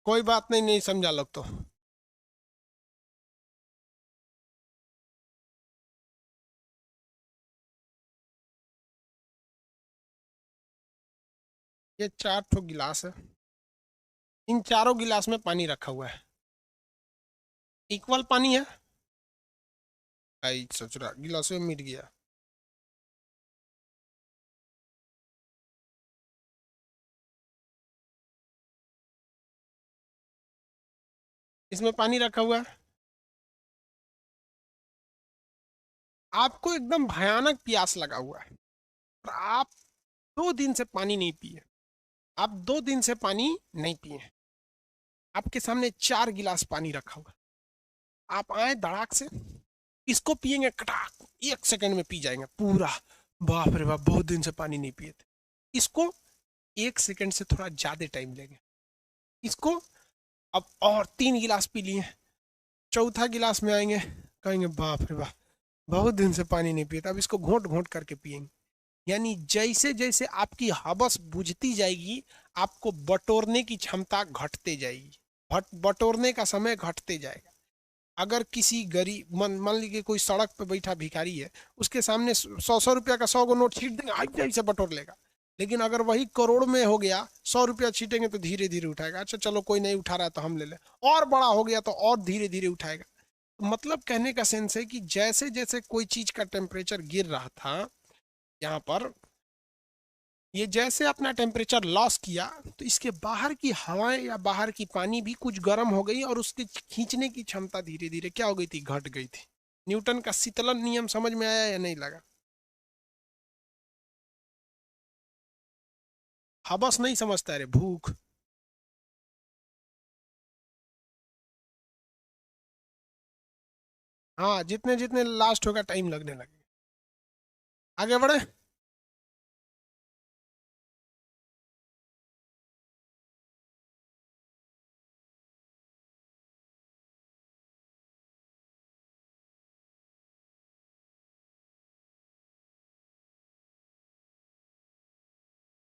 कोई बात नहीं, नहीं समझा लोग तो। ये 4 ठो गिलास है, इन चारों गिलास में पानी रखा हुआ है, इक्वल पानी है। आई सचुरा गिलास में मिट गया। इसमें पानी रखा हुआ है, आपको एकदम भयानक प्यास लगा हुआ है और आप 2 दिन से पानी नहीं पिए, आप 2 दिन से पानी नहीं पिए। आपके सामने 4 गिलास पानी रखा हुआ, आप आए धड़ाक से इसको पिएंगे, कटाक 1 सेकंड में पी जाएंगे पूरा। बाप रे बाप, बहुत दिन से पानी नहीं पिए थे। इसको 1 सेकंड से थोड़ा ज्यादा टाइम लेंगे। इसको अब और 3 गिलास पी लिए, चौथा गिलास में आएंगे, कहेंगे बाप रे बाप, बहुत दिन से पानी नहीं पिए। अब इसको घोंट घोंट करके पिएंगे। यानी जैसे जैसे आपकी हवस बुझती जाएगी, आपको बटोरने की क्षमता घटते जाएगी, बटोरने का समय घटते जाएगा। अगर किसी गरीब मान लीजिए कोई सड़क पे बैठा भिखारी है, उसके सामने 100 100 रुपया का 100 गो नोट छीट देंगे, आई जाई से बटोर लेगा। लेकिन अगर वही करोड़ में हो गया, 100 रुपया छीटेंगे तो धीरे धीरे उठाएगा। अच्छा चलो कोई नहीं उठा रहा है तो हम ले लें, और बड़ा हो गया तो और धीरे धीरे उठाएगा। मतलब कहने का सेंस है कि जैसे जैसे कोई चीज का टेम्परेचर गिर रहा था, यहाँ पर ये जैसे अपना टेम्परेचर लॉस किया, तो इसके बाहर की हवाएं या बाहर की पानी भी कुछ गर्म हो गई और उसकी खींचने की क्षमता धीरे धीरे क्या हो गई थी, घट गई थी। न्यूटन का शीतलन नियम समझ में आया या नहीं लगा? हबस नहीं समझता, अरे भूख। हाँ, जितने जितने लास्ट होगा टाइम लगने लगे। आगे बढ़े।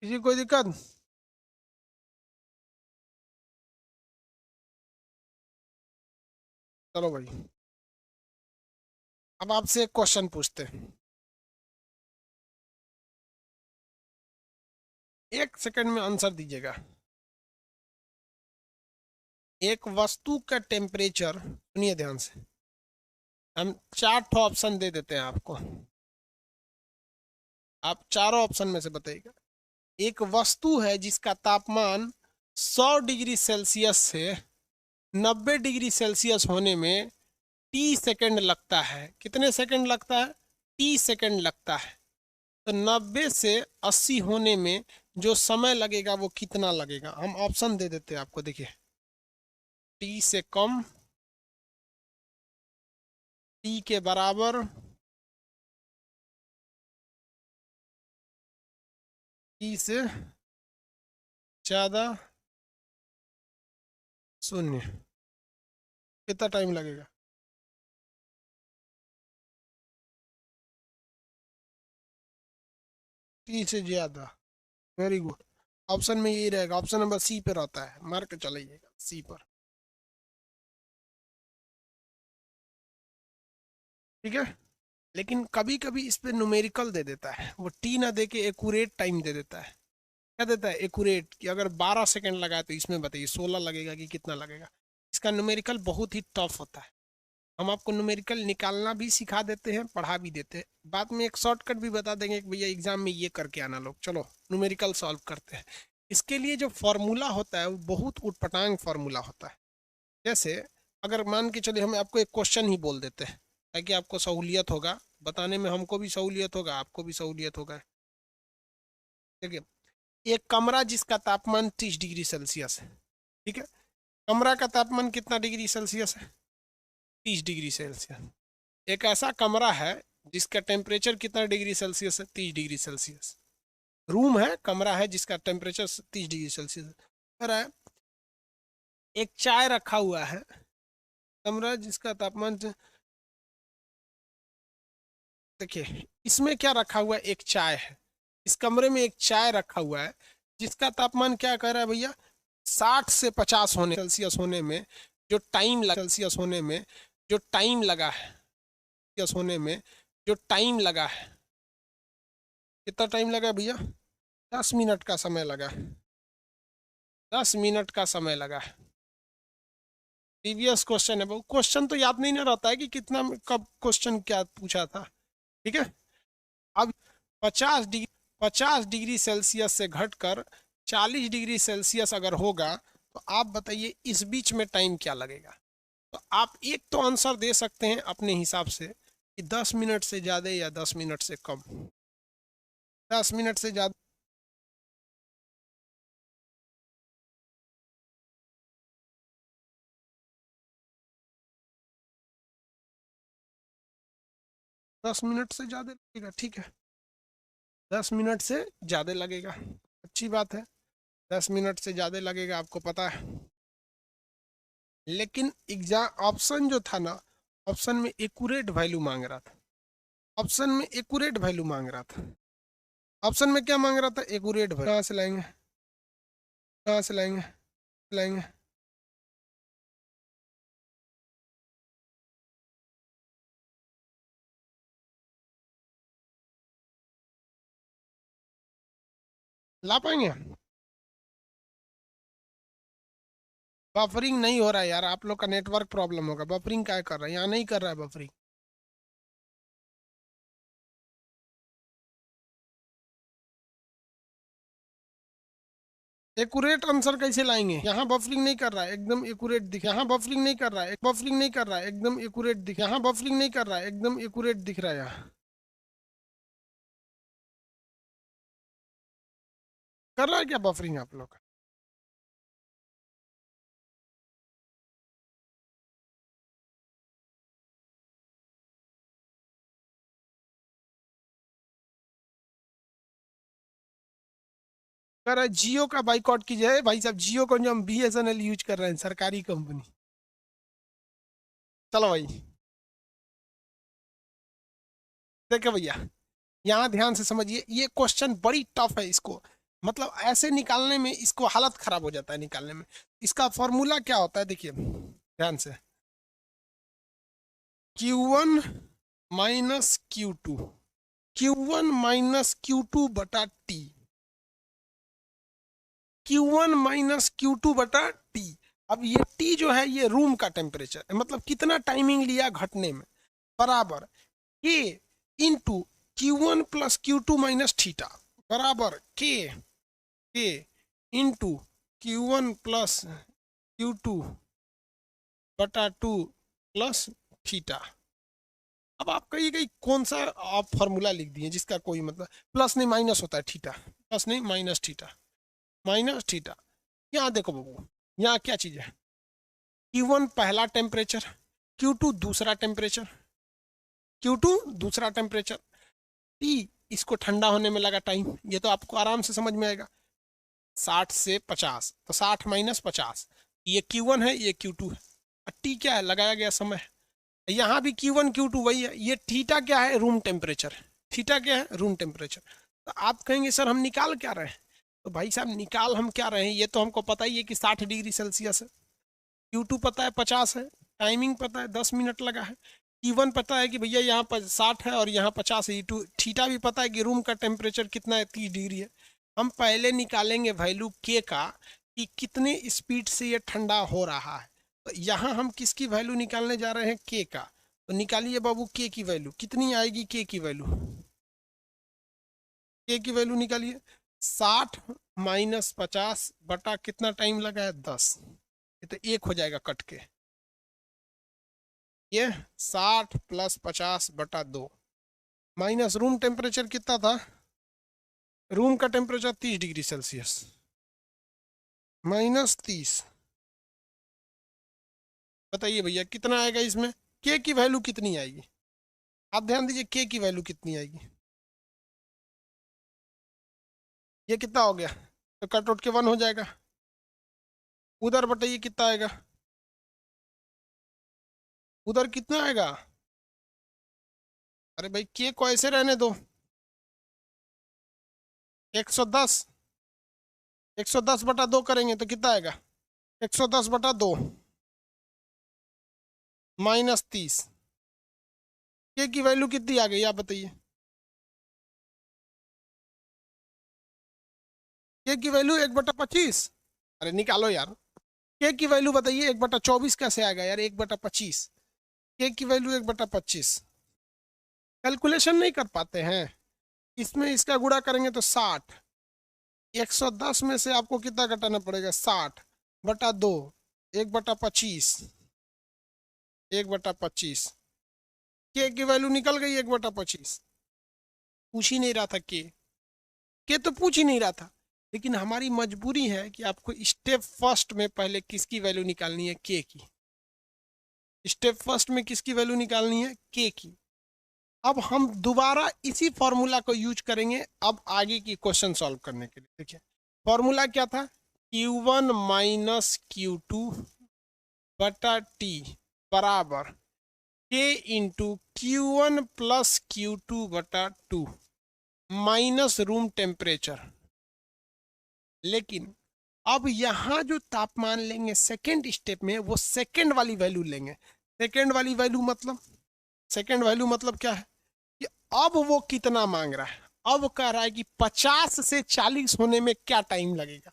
किसी को कोई दिक्कत? चलो भाई, अब आपसे एक क्वेश्चन पूछते हैं। 1 सेकंड में आंसर दीजिएगा। एक वस्तु का टेम्परेचर, सुनिए ध्यान से, हम 4 ठो ऑप्शन दे देते हैं आपको, आप चारों ऑप्शन में से बताइएगा। एक वस्तु है जिसका तापमान 100 डिग्री सेल्सियस से 90 डिग्री सेल्सियस होने में T सेकंड लगता है। कितने सेकंड लगता है? T सेकंड लगता है। तो 90 से 80 होने में जो समय लगेगा वो कितना लगेगा? हम ऑप्शन दे देते हैं आपको, देखिए। T से कम, T के बराबर, T से ज्यादा, शून्य। कितना टाइम लगेगा? T से ज्यादा। Very good. ऑप्शन में यही रहेगा, ऑप्शन नंबर सी पे रहता है, मार के चलाइएगा। सी पर, ठीक है। लेकिन कभी कभी इस पे न्यूमेरिकल दे देता है, वो टी ना दे के एक्यूरेट टाइम दे देता है। क्या देता है? एक्यूरेट, कि अगर 12 सेकंड लगा तो इसमें बताइए 16 लगेगा कि कितना लगेगा। इसका न्यूमेरिकल बहुत ही टफ होता है। हम आपको न्यूमेरिकल निकालना भी सिखा देते हैं, पढ़ा भी देते हैं, बाद में एक शॉर्टकट भी बता देंगे कि भैया एग्जाम में ये करके आना लोग। चलो न्यूमेरिकल सॉल्व करते हैं। इसके लिए जो फॉर्मूला होता है वो बहुत उटपटांग फॉर्मूला होता है। जैसे अगर मान के चलिए हम आपको एक क्वेश्चन ही बोल देते हैं, ताकि आपको सहूलियत होगा बताने में, हमको भी सहूलियत होगा, आपको भी सहूलियत होगा। ठीक है, एक कमरा जिसका तापमान 30 डिग्री सेल्सियस है, ठीक है। कमरा का तापमान कितना डिग्री सेल्सियस है? 30 डिग्री सेल्सियस। एक ऐसा कमरा है जिसका टेम्परेचर कितना डिग्री सेल्सियस है? 30 डिग्री सेल्सियस। रूम है, कमरा है जिसका टेम्परेचर 30 डिग्री सेल्सियस है। एक चाय रखा हुआ है, कमरा जिसका तापमान, देखिए इसमें क्या रखा हुआ है? एक चाय है। इस कमरे में एक चाय रखा हुआ है जिसका तापमान क्या कह रहा है भैया? 60 से 50 होने सेल्सियस होने में जो टाइम लगा, सेल्सियस होने में जो टाइम लगा है, सेल्सियस होने में जो टाइम लगा है, कितना टाइम लगा भैया? 10 मिनट का समय लगा। 10 मिनट का समय लगा। प्रीवियस क्वेश्चन है वो, क्वेश्चन तो याद नहीं ना रहता है कि कितना कब क्वेश्चन क्या पूछा था, ठीक है। अब 50 डिग्री सेल्सियस से घटकर 40 डिग्री सेल्सियस अगर होगा तो आप बताइए इस बीच में टाइम क्या लगेगा? तो आप एक तो आंसर दे सकते हैं अपने हिसाब से कि 10 मिनट से ज़्यादा या 10 मिनट से कम। 10 मिनट से ज़्यादा, 10 मिनट से ज़्यादा लगेगा, ठीक है। 10 मिनट से ज़्यादा लगेगा, अच्छी बात है। 10 मिनट से ज़्यादा लगेगा, आपको पता है। लेकिन एग्जाम ऑप्शन जो था ना, ऑप्शन में एक्यूरेट वैल्यू मांग रहा था। ऑप्शन में एक्यूरेट वैल्यू मांग रहा था। ऑप्शन में क्या मांग रहा था? Accurate value. कहाँ से लाएंगे? कहाँ से लाएंगे? लाएंगे ला पाएंगे? बफरिंग नहीं हो रहा है यार, आप लोग का नेटवर्क प्रॉब्लम होगा। बफरिंग क्या कर रहा है? यहाँ नहीं कर रहा है बफरिंग। एक्यूरेट आंसर कैसे लाएंगे? यहाँ बफरिंग नहीं कर रहा है, एकदम एक्यूरेट दिख। यहाँ बफरिंग नहीं कर रहा है, बफरिंग नहीं कर रहा है, एकदम एक्यूरेट दिख। यहाँ बफरिंग नहीं कर रहा है, एकदम एक्यूरेट दिख रहा है यहाँ। कर रहा है क्या बफरिंग आप लोग? कर रहा है। जियो का बाइकआउट कीजिए भाई साहब, जियो को जो हम BSNL यूज कर रहे हैं, सरकारी कंपनी। चलो भाई, देखो भैया, यहाँ ध्यान से समझिए, ये क्वेश्चन बड़ी टफ है। इसको मतलब ऐसे निकालने में इसको हालत खराब हो जाता है निकालने में। इसका फॉर्मूला क्या होता है? देखिए ध्यान से, Q1 minus Q2, Q1 minus Q2 बटा T, Q1 माइनस Q2 बटा T। अब ये T जो है ये रूम का टेम्परेचर है, मतलब कितना टाइमिंग लिया घटने में, बराबर K into Q1 plus Q2 minus theta, बराबर K into Q1 plus Q2 बटा 2 प्लस थीटा। अब आप कहिए कि कौन सा आप फॉर्मूला लिख दिए जिसका कोई मतलब, प्लस नहीं माइनस होता है थीटा, प्लस नहीं माइनस थीटा, माइनस थीटा। यहाँ देखो बाबू, यहाँ क्या चीज़ है? Q1 पहला टेम्परेचर, Q2 दूसरा टेम्परेचर, Q2 दूसरा टेम्परेचर, T इसको ठंडा होने में लगा टाइम, ये तो आपको आराम से समझ में आएगा। 60 से 50 तो 60 माइनस 50, ये Q1 है, ये Q2 है। और T क्या है? लगाया गया समय। यहाँ भी Q1 Q2 वही है। ये थीटा क्या है? Room temperature. थीटा क्या है? Room temperature. तो आप कहेंगे सर हम निकाल क्या रहे हैं? तो भाई साहब निकाल हम क्या रहे हैं, ये तो हमको पता ही है कि 60 डिग्री सेल्सियस है। Q2 पता है 50 है, टाइमिंग पता है 10 मिनट लगा है, T1 पता है कि भैया यहाँ पर 60 है और यहाँ 50 है, T2 थीटा भी पता है कि रूम का टेम्परेचर कितना है, 30 डिग्री है। हम पहले निकालेंगे वैल्यू के का कि कितने स्पीड से ये ठंडा हो रहा है। तो यहाँ हम किसकी वैल्यू निकालने जा रहे हैं, के का। तो निकालिए बाबू के की वैल्यू कितनी आएगी, के की वैल्यू, के की वैल्यू निकालिए। 60 माइनस 50 बटा कितना टाइम लगा है, 10। ये तो एक हो जाएगा कट के, ये 60 प्लस 50 बटा 2 माइनस रूम टेम्परेचर कितना था, रूम का टेम्परेचर 30 डिग्री सेल्सियस, माइनस 30। बताइए भैया कितना आएगा इसमें, के की वैल्यू कितनी आएगी, आप ध्यान दीजिए के की वैल्यू कितनी आएगी। ये कितना हो गया, तो कट उठ के 1 हो जाएगा। उधर बताइए कितना आएगा, उधर कितना आएगा। अरे भाई के को ऐसे रहने दो, 110, 110 बटा 2 करेंगे तो कितना आएगा, 110 बटा 2 माइनस 30। के की वैल्यू कितनी आ गई आप बताइए, के की वैल्यू 1/25। अरे निकालो यार, के की वैल्यू बताइए, 1/24 कैसे आएगा यार, 1/25, के की वैल्यू 1/25। कैलकुलेशन नहीं कर पाते हैं, इसमें इसका गुणा करेंगे तो 60, 110 में से आपको कितना घटाना पड़ेगा, 60 बटा 2, 1/25, 1/25, के की वैल्यू निकल गई 1/25। पूछ ही नहीं रहा था के तो पूछ ही नहीं रहा था, लेकिन हमारी मजबूरी है कि आपको स्टेप फर्स्ट में पहले किसकी वैल्यू निकालनी है, के की। स्टेप फर्स्ट में किसकी वैल्यू निकालनी है, के की। अब हम दोबारा इसी फॉर्मूला को यूज करेंगे अब आगे की क्वेश्चन सॉल्व करने के लिए। देखिए फॉर्मूला क्या था, Q1 माइनस Q2 बटा टी बराबर के इंटू Q1 प्लस Q2 बटा 2 माइनस रूम टेम्परेचर। लेकिन अब यहाँ जो तापमान लेंगे सेकेंड स्टेप में, वो सेकेंड वाली वैल्यू लेंगे। सेकेंड वाली वैल्यू मतलब, सेकेंड वैल्यू मतलब क्या है कि अब वो कितना मांग रहा है, अब कह रहा है कि 50 से 40 होने में क्या टाइम लगेगा,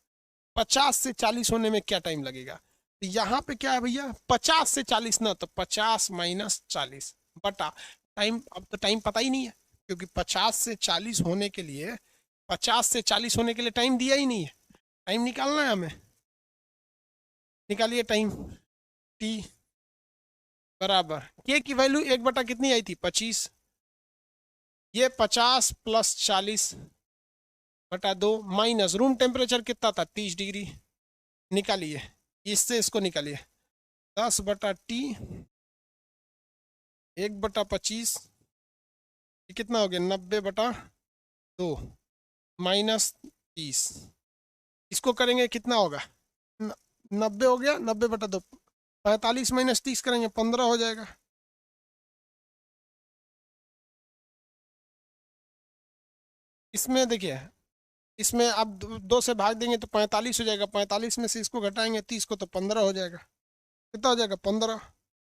50 से 40 होने में क्या टाइम लगेगा। तो यहाँ पे क्या है भैया, 50 से 40 ना, तो 50 माइनस 40 बटा टाइम। अब तो टाइम पता ही नहीं है, क्योंकि 50 से 40 होने के लिए, 50 से 40 होने के लिए टाइम दिया ही नहीं है। टाइम निकालना है हमें, निकालिए टाइम। टी बराबर के की वैल्यू 1 बटा कितनी आई थी, 25, ये 50 प्लस 40 बटा 2 माइनस रूम टेम्परेचर कितना था, 30 डिग्री। निकालिए, इससे इसको निकालिए, 10 बटा टी 1/25, ये कितना हो गया, 90 बटा 2 माइनस 30। इसको करेंगे कितना होगा, 90 हो गया, 90 बटा 2, 45 माइनस 30 करेंगे 15 हो जाएगा। इसमें देखिए, इसमें आप दो से भाग देंगे तो 45 हो जाएगा, 45 में से इसको घटाएंगे 30 को तो 15 हो जाएगा। कितना हो जाएगा, 15।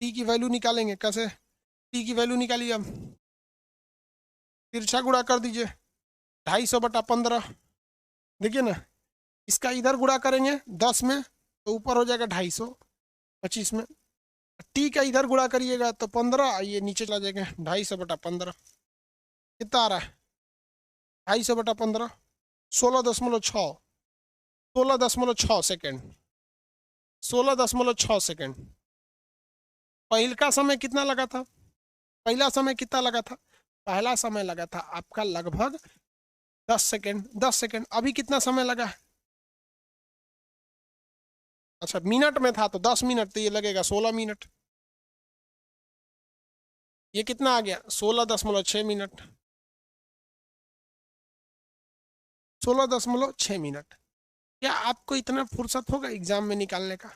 टी की वैल्यू निकालेंगे कैसे, टी की वैल्यू निकालिए अब, तिरछा गुणा कर दीजिए, 250 बटा 15। देखिए ना, इसका इधर गुणा करेंगे 10 में तो ऊपर हो जाएगा 250, 25 में। टी का इधर गुणा करिएगा तो 15, ये नीचे चला जाएगा, 250 बटा 15 कितना आ रहा है, 250 बटा 15, 16.6, 16.6 सेकेंड, 16.6 सेकेंड। पहले का समय कितना लगा था, पहला समय कितना लगा था, पहला समय लगा था आपका लगभग 10 सेकेंड, 10 सेकेंड। अभी कितना समय लगा है, अच्छा मिनट में था तो 10 मिनट, तो ये लगेगा 16 मिनट। ये कितना आ गया, 16.6 मिनट, 16.6 मिनट। क्या आपको इतना फुर्सत होगा एग्जाम में निकालने का,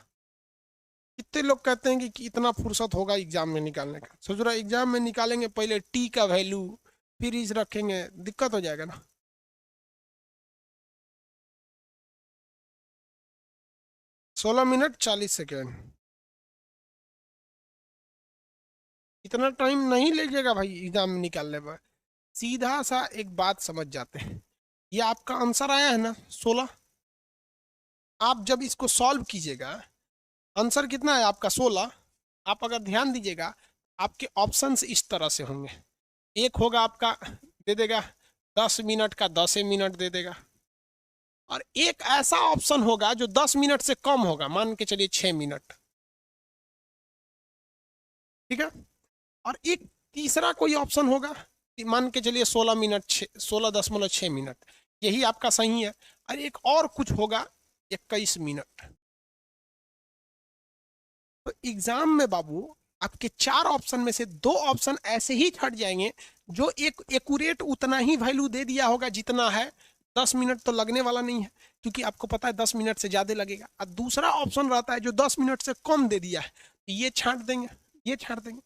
कितने लोग कहते हैं कि इतना फुर्सत होगा एग्जाम में निकालने का। सोच रहा एग्जाम में निकालेंगे पहले टी का वैल्यू, फिर इस रखेंगे, दिक्कत हो जाएगा ना। 16 मिनट 40 सेकेंड, इतना टाइम नहीं लीजिएगा भाई एग्जाम में निकालने पर। सीधा सा एक बात समझ जाते हैं, ये आपका आंसर आया है ना 16। आप जब इसको सॉल्व कीजिएगा, आंसर कितना है आपका 16। आप अगर ध्यान दीजिएगा, आपके ऑप्शंस इस तरह से होंगे। एक होगा आपका दे देगा 10 मिनट का 10 मिनट दे देगा, और एक ऐसा ऑप्शन होगा जो 10 मिनट से कम होगा, मान के चलिए 6 मिनट। ठीक है। और एक तीसरा कोई ऑप्शन होगा, मान के चलिए 16 मिनट 16.6 मिनट, यही आपका सही है। और एक और कुछ होगा 21 मिनट। तो एग्जाम में बाबू आपके 4 ऑप्शन में से 2 ऑप्शन ऐसे ही छट जाएंगे जो एक एक्यूरेट उतना ही वैल्यू दे दिया होगा जितना है। 10 मिनट तो लगने वाला नहीं है, क्योंकि आपको पता है 10 मिनट से ज़्यादा लगेगा। और दूसरा ऑप्शन रहता है जो 10 मिनट से कम दे दिया है, ये छांट देंगे, ये छांट देंगे।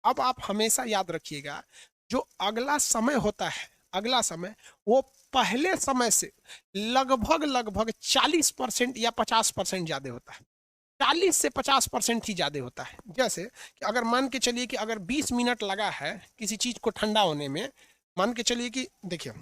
अब आप हमेशा याद रखिएगा, जो अगला समय होता है, अगला समय वो पहले समय से लगभग लगभग 40% या 50% ज़्यादा होता है। 40 से 50% ही ज़्यादा होता है। जैसे कि अगर मान के चलिए कि अगर 20 मिनट लगा है किसी चीज़ को ठंडा होने में, मान के चलिए कि देखिए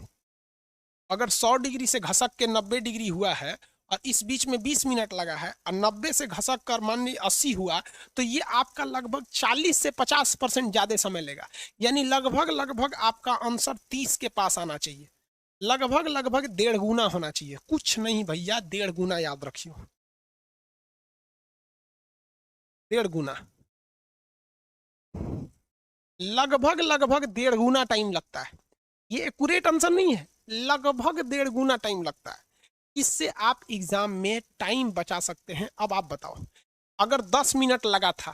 अगर 100 डिग्री से घसक के 90 डिग्री हुआ है और इस बीच में 20 मिनट लगा है और 90 से घसक कर मान लीजिए 80 हुआ, तो ये आपका लगभग 40 से 50% ज़्यादा समय लेगा। यानी लगभग लगभग आपका आंसर 30 के पास आना चाहिए। लगभग लगभग 1.5 गुना होना चाहिए, कुछ नहीं भैया, 1.5 गुना याद रखियो, 1.5 गुना। लगभग लगभग 1.5 गुना टाइम लगता है। ये एक्यूरेट आंसर नहीं है, लगभग 1.5 गुना टाइम लगता है। इससे आप एग्जाम में टाइम बचा सकते हैं। अब आप बताओ, अगर 10 मिनट लगा था,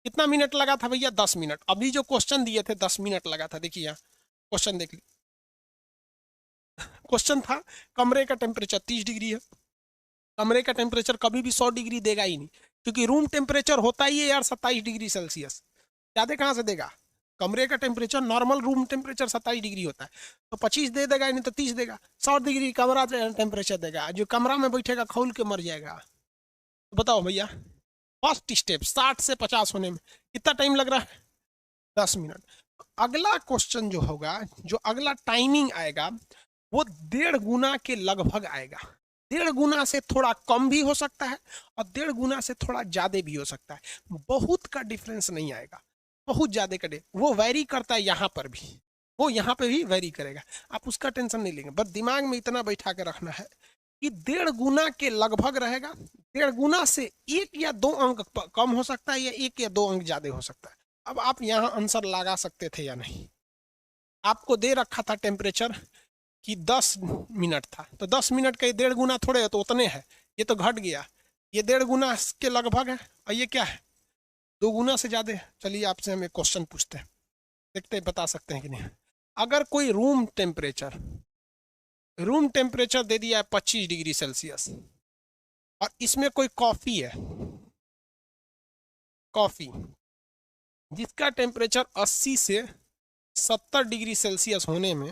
कितना मिनट लगा था भैया? 10 मिनट। अभी जो क्वेश्चन दिए थे 10 मिनट लगा था, देखिए यहाँ क्वेश्चन देख ली। क्वेश्चन था कमरे का टेम्परेचर 30 डिग्री है। कमरे का टेम्परेचर कभी भी 100 डिग्री देगा ही नहीं, क्योंकि रूम टेम्परेचर होता ही है यार 27 डिग्री सेल्सियस। ज़्यादा कहाँ से देगा? कमरे का temperature, normal room temperature 27 degree होता है, तो 25 दे देगा, नहीं तो 30 देगा। 100 डिग्री कमरा टेम्परेचर देगा, जो कमरा में बैठेगा खौल के मर जाएगा। तो बताओ भैया, फर्स्ट स्टेप 60 से 50 होने में कितना टाइम लग रहा है? 10 मिनट। अगला क्वेश्चन जो होगा, जो अगला टाइमिंग आएगा, वो 1.5 गुना के लगभग आएगा। 1.5 गुना से थोड़ा कम भी हो सकता है और 1.5 गुना से थोड़ा ज़्यादा भी हो सकता है। बहुत का डिफरेंस नहीं आएगा, बहुत ज़्यादा का वो वैरी करता है। यहाँ पर भी वो यहाँ पे भी वैरी करेगा, आप उसका टेंशन नहीं लेंगे। बस दिमाग में इतना बैठा के रखना है कि 1.5 गुना के लगभग रहेगा। 1.5 गुना से 1 या 2 अंक कम हो सकता है, या 1 या 2 अंक ज़्यादा हो सकता है। अब आप यहाँ आंसर लगा सकते थे या नहीं? आपको दे रखा था टेम्परेचर कि 10 मिनट था, तो 10 मिनट का 1.5 गुना थोड़े है, तो उतने है, ये तो घट गया। ये 1.5 गुना के लगभग है, और ये क्या है? 2 गुना से ज़्यादा है। चलिए आपसे हम एक क्वेश्चन पूछते हैं, देखते हैं बता सकते हैं कि नहीं। अगर कोई रूम टेम्परेचर दे दिया है 25 डिग्री सेल्सियस, और इसमें कोई कॉफ़ी है, कॉफ़ी जिसका टेम्परेचर 80 से 70 डिग्री सेल्सियस होने में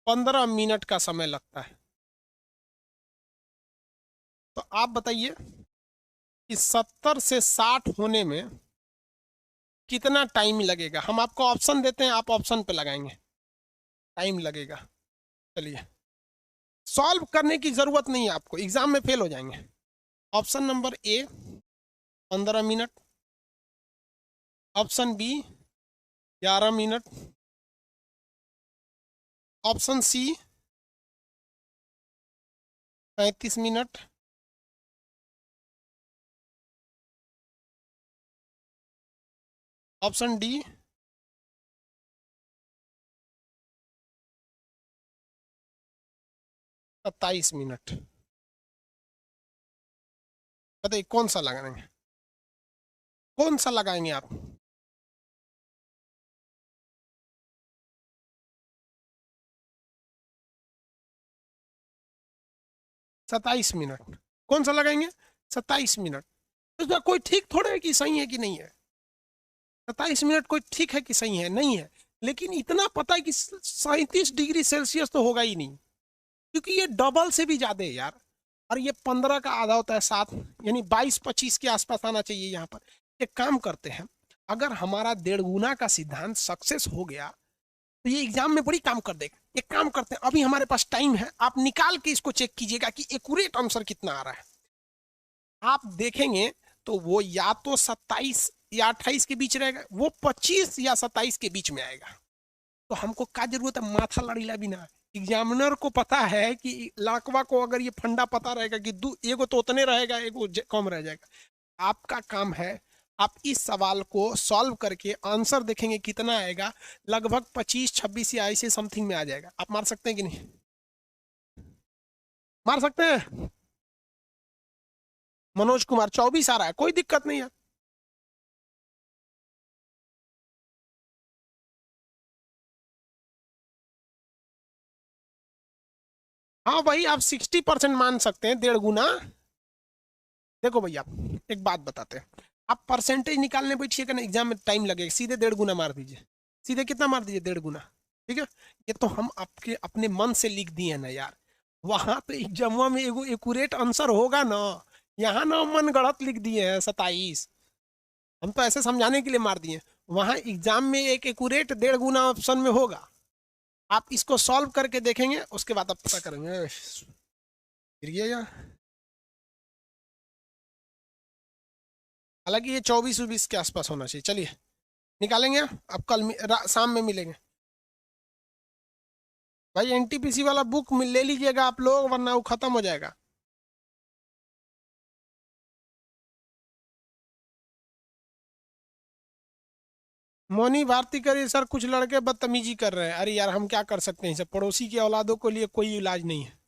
15 मिनट का समय लगता है, तो आप बताइए कि 70 से 60 होने में कितना टाइम लगेगा? हम आपको ऑप्शन देते हैं, आप ऑप्शन पे लगाएंगे, टाइम लगेगा। चलिए, सॉल्व करने की ज़रूरत नहीं है आपको, एग्जाम में फेल हो जाएंगे। Option number A 15 minute, option B 11 minute, option C 35 minute, option D 27 minute. बताइए कौन सा लगाएंगे, कौन सा लगाएंगे आप? सत्ताईस मिनट कौन सा लगाएंगे? 27 मिनट। तो कोई ठीक थोड़ा है कि सही है कि नहीं है? 27 मिनट कोई ठीक है कि सही है? नहीं है। लेकिन इतना पता है कि 37 डिग्री सेल्सियस तो होगा ही नहीं, क्योंकि ये डबल से भी ज़्यादा है यार। और ये 15 का आधा होता है 7, यानी 22-25 के आसपास आना चाहिए यहाँ पर। एक काम करते हैं, अगर हमारा 1.5 गुना का सिद्धांत सक्सेस हो गया तो ये एग्जाम में बड़ी काम कर देगा। एक काम करते हैं, अभी हमारे पास टाइम है, आप निकाल के इसको चेक कीजिएगा कि एक्यूरेट आंसर कितना आ रहा है। आप देखेंगे तो वो या तो 27 या 28 के बीच रहेगा, वो 25 या 27 के बीच में आएगा। तो हमको क्या जरूरत है, माथा लड़ीला बिना। एग्जामिनर को पता है कि लाकवा को अगर ये फंडा पता रहेगा कि एगो तो उतने रहेगा, एगो कम रह जाएगा। आपका काम है, आप इस सवाल को सॉल्व करके आंसर देखेंगे कितना आएगा, लगभग 25-26 या ऐसे समथिंग में आ जाएगा। आप मार सकते हैं कि नहीं? मार सकते हैं? मनोज कुमार 24 आ रहा है, कोई दिक्कत नहीं है। हाँ भाई, आप 60% मान सकते हैं, 1.5 गुना। देखो भैया, एक बात बताते हैं, आप परसेंटेज निकालने बैठिएगा ना, एग्जाम में टाइम लगेगा, सीधे 1.5 गुना मार दीजिए। सीधे कितना मार दीजिए? 1.5 गुना। ठीक है, ये तो हम आपके अपने मन से लिख दिए ना यार। वहां तो एग्जाम में एगो एक्यूरेट आंसर होगा ना, यहाँ ना मन गढ़त लिख दिए हैं 27। हम तो ऐसे समझाने के लिए मार दिए। वहां एग्जाम में एक एक्यूरेट 1.5 गुना ऑप्शन में होगा। आप इसको सॉल्व करके देखेंगे, उसके बाद आप पता करेंगे। फिर ये यार, हालांकि ये 24-24 के आसपास होना चाहिए। चलिए निकालेंगे, अब कल शाम में मिलेंगे। भाई एनटीपीसी वाला बुक ले लीजिएगा आप लोग, वरना वो खत्म हो जाएगा। मोनी भारती करिए सर, कुछ लड़के बदतमीजी कर रहे हैं। अरे यार, हम क्या कर सकते हैं, सब पड़ोसी की औलादों के लिए कोई इलाज नहीं है।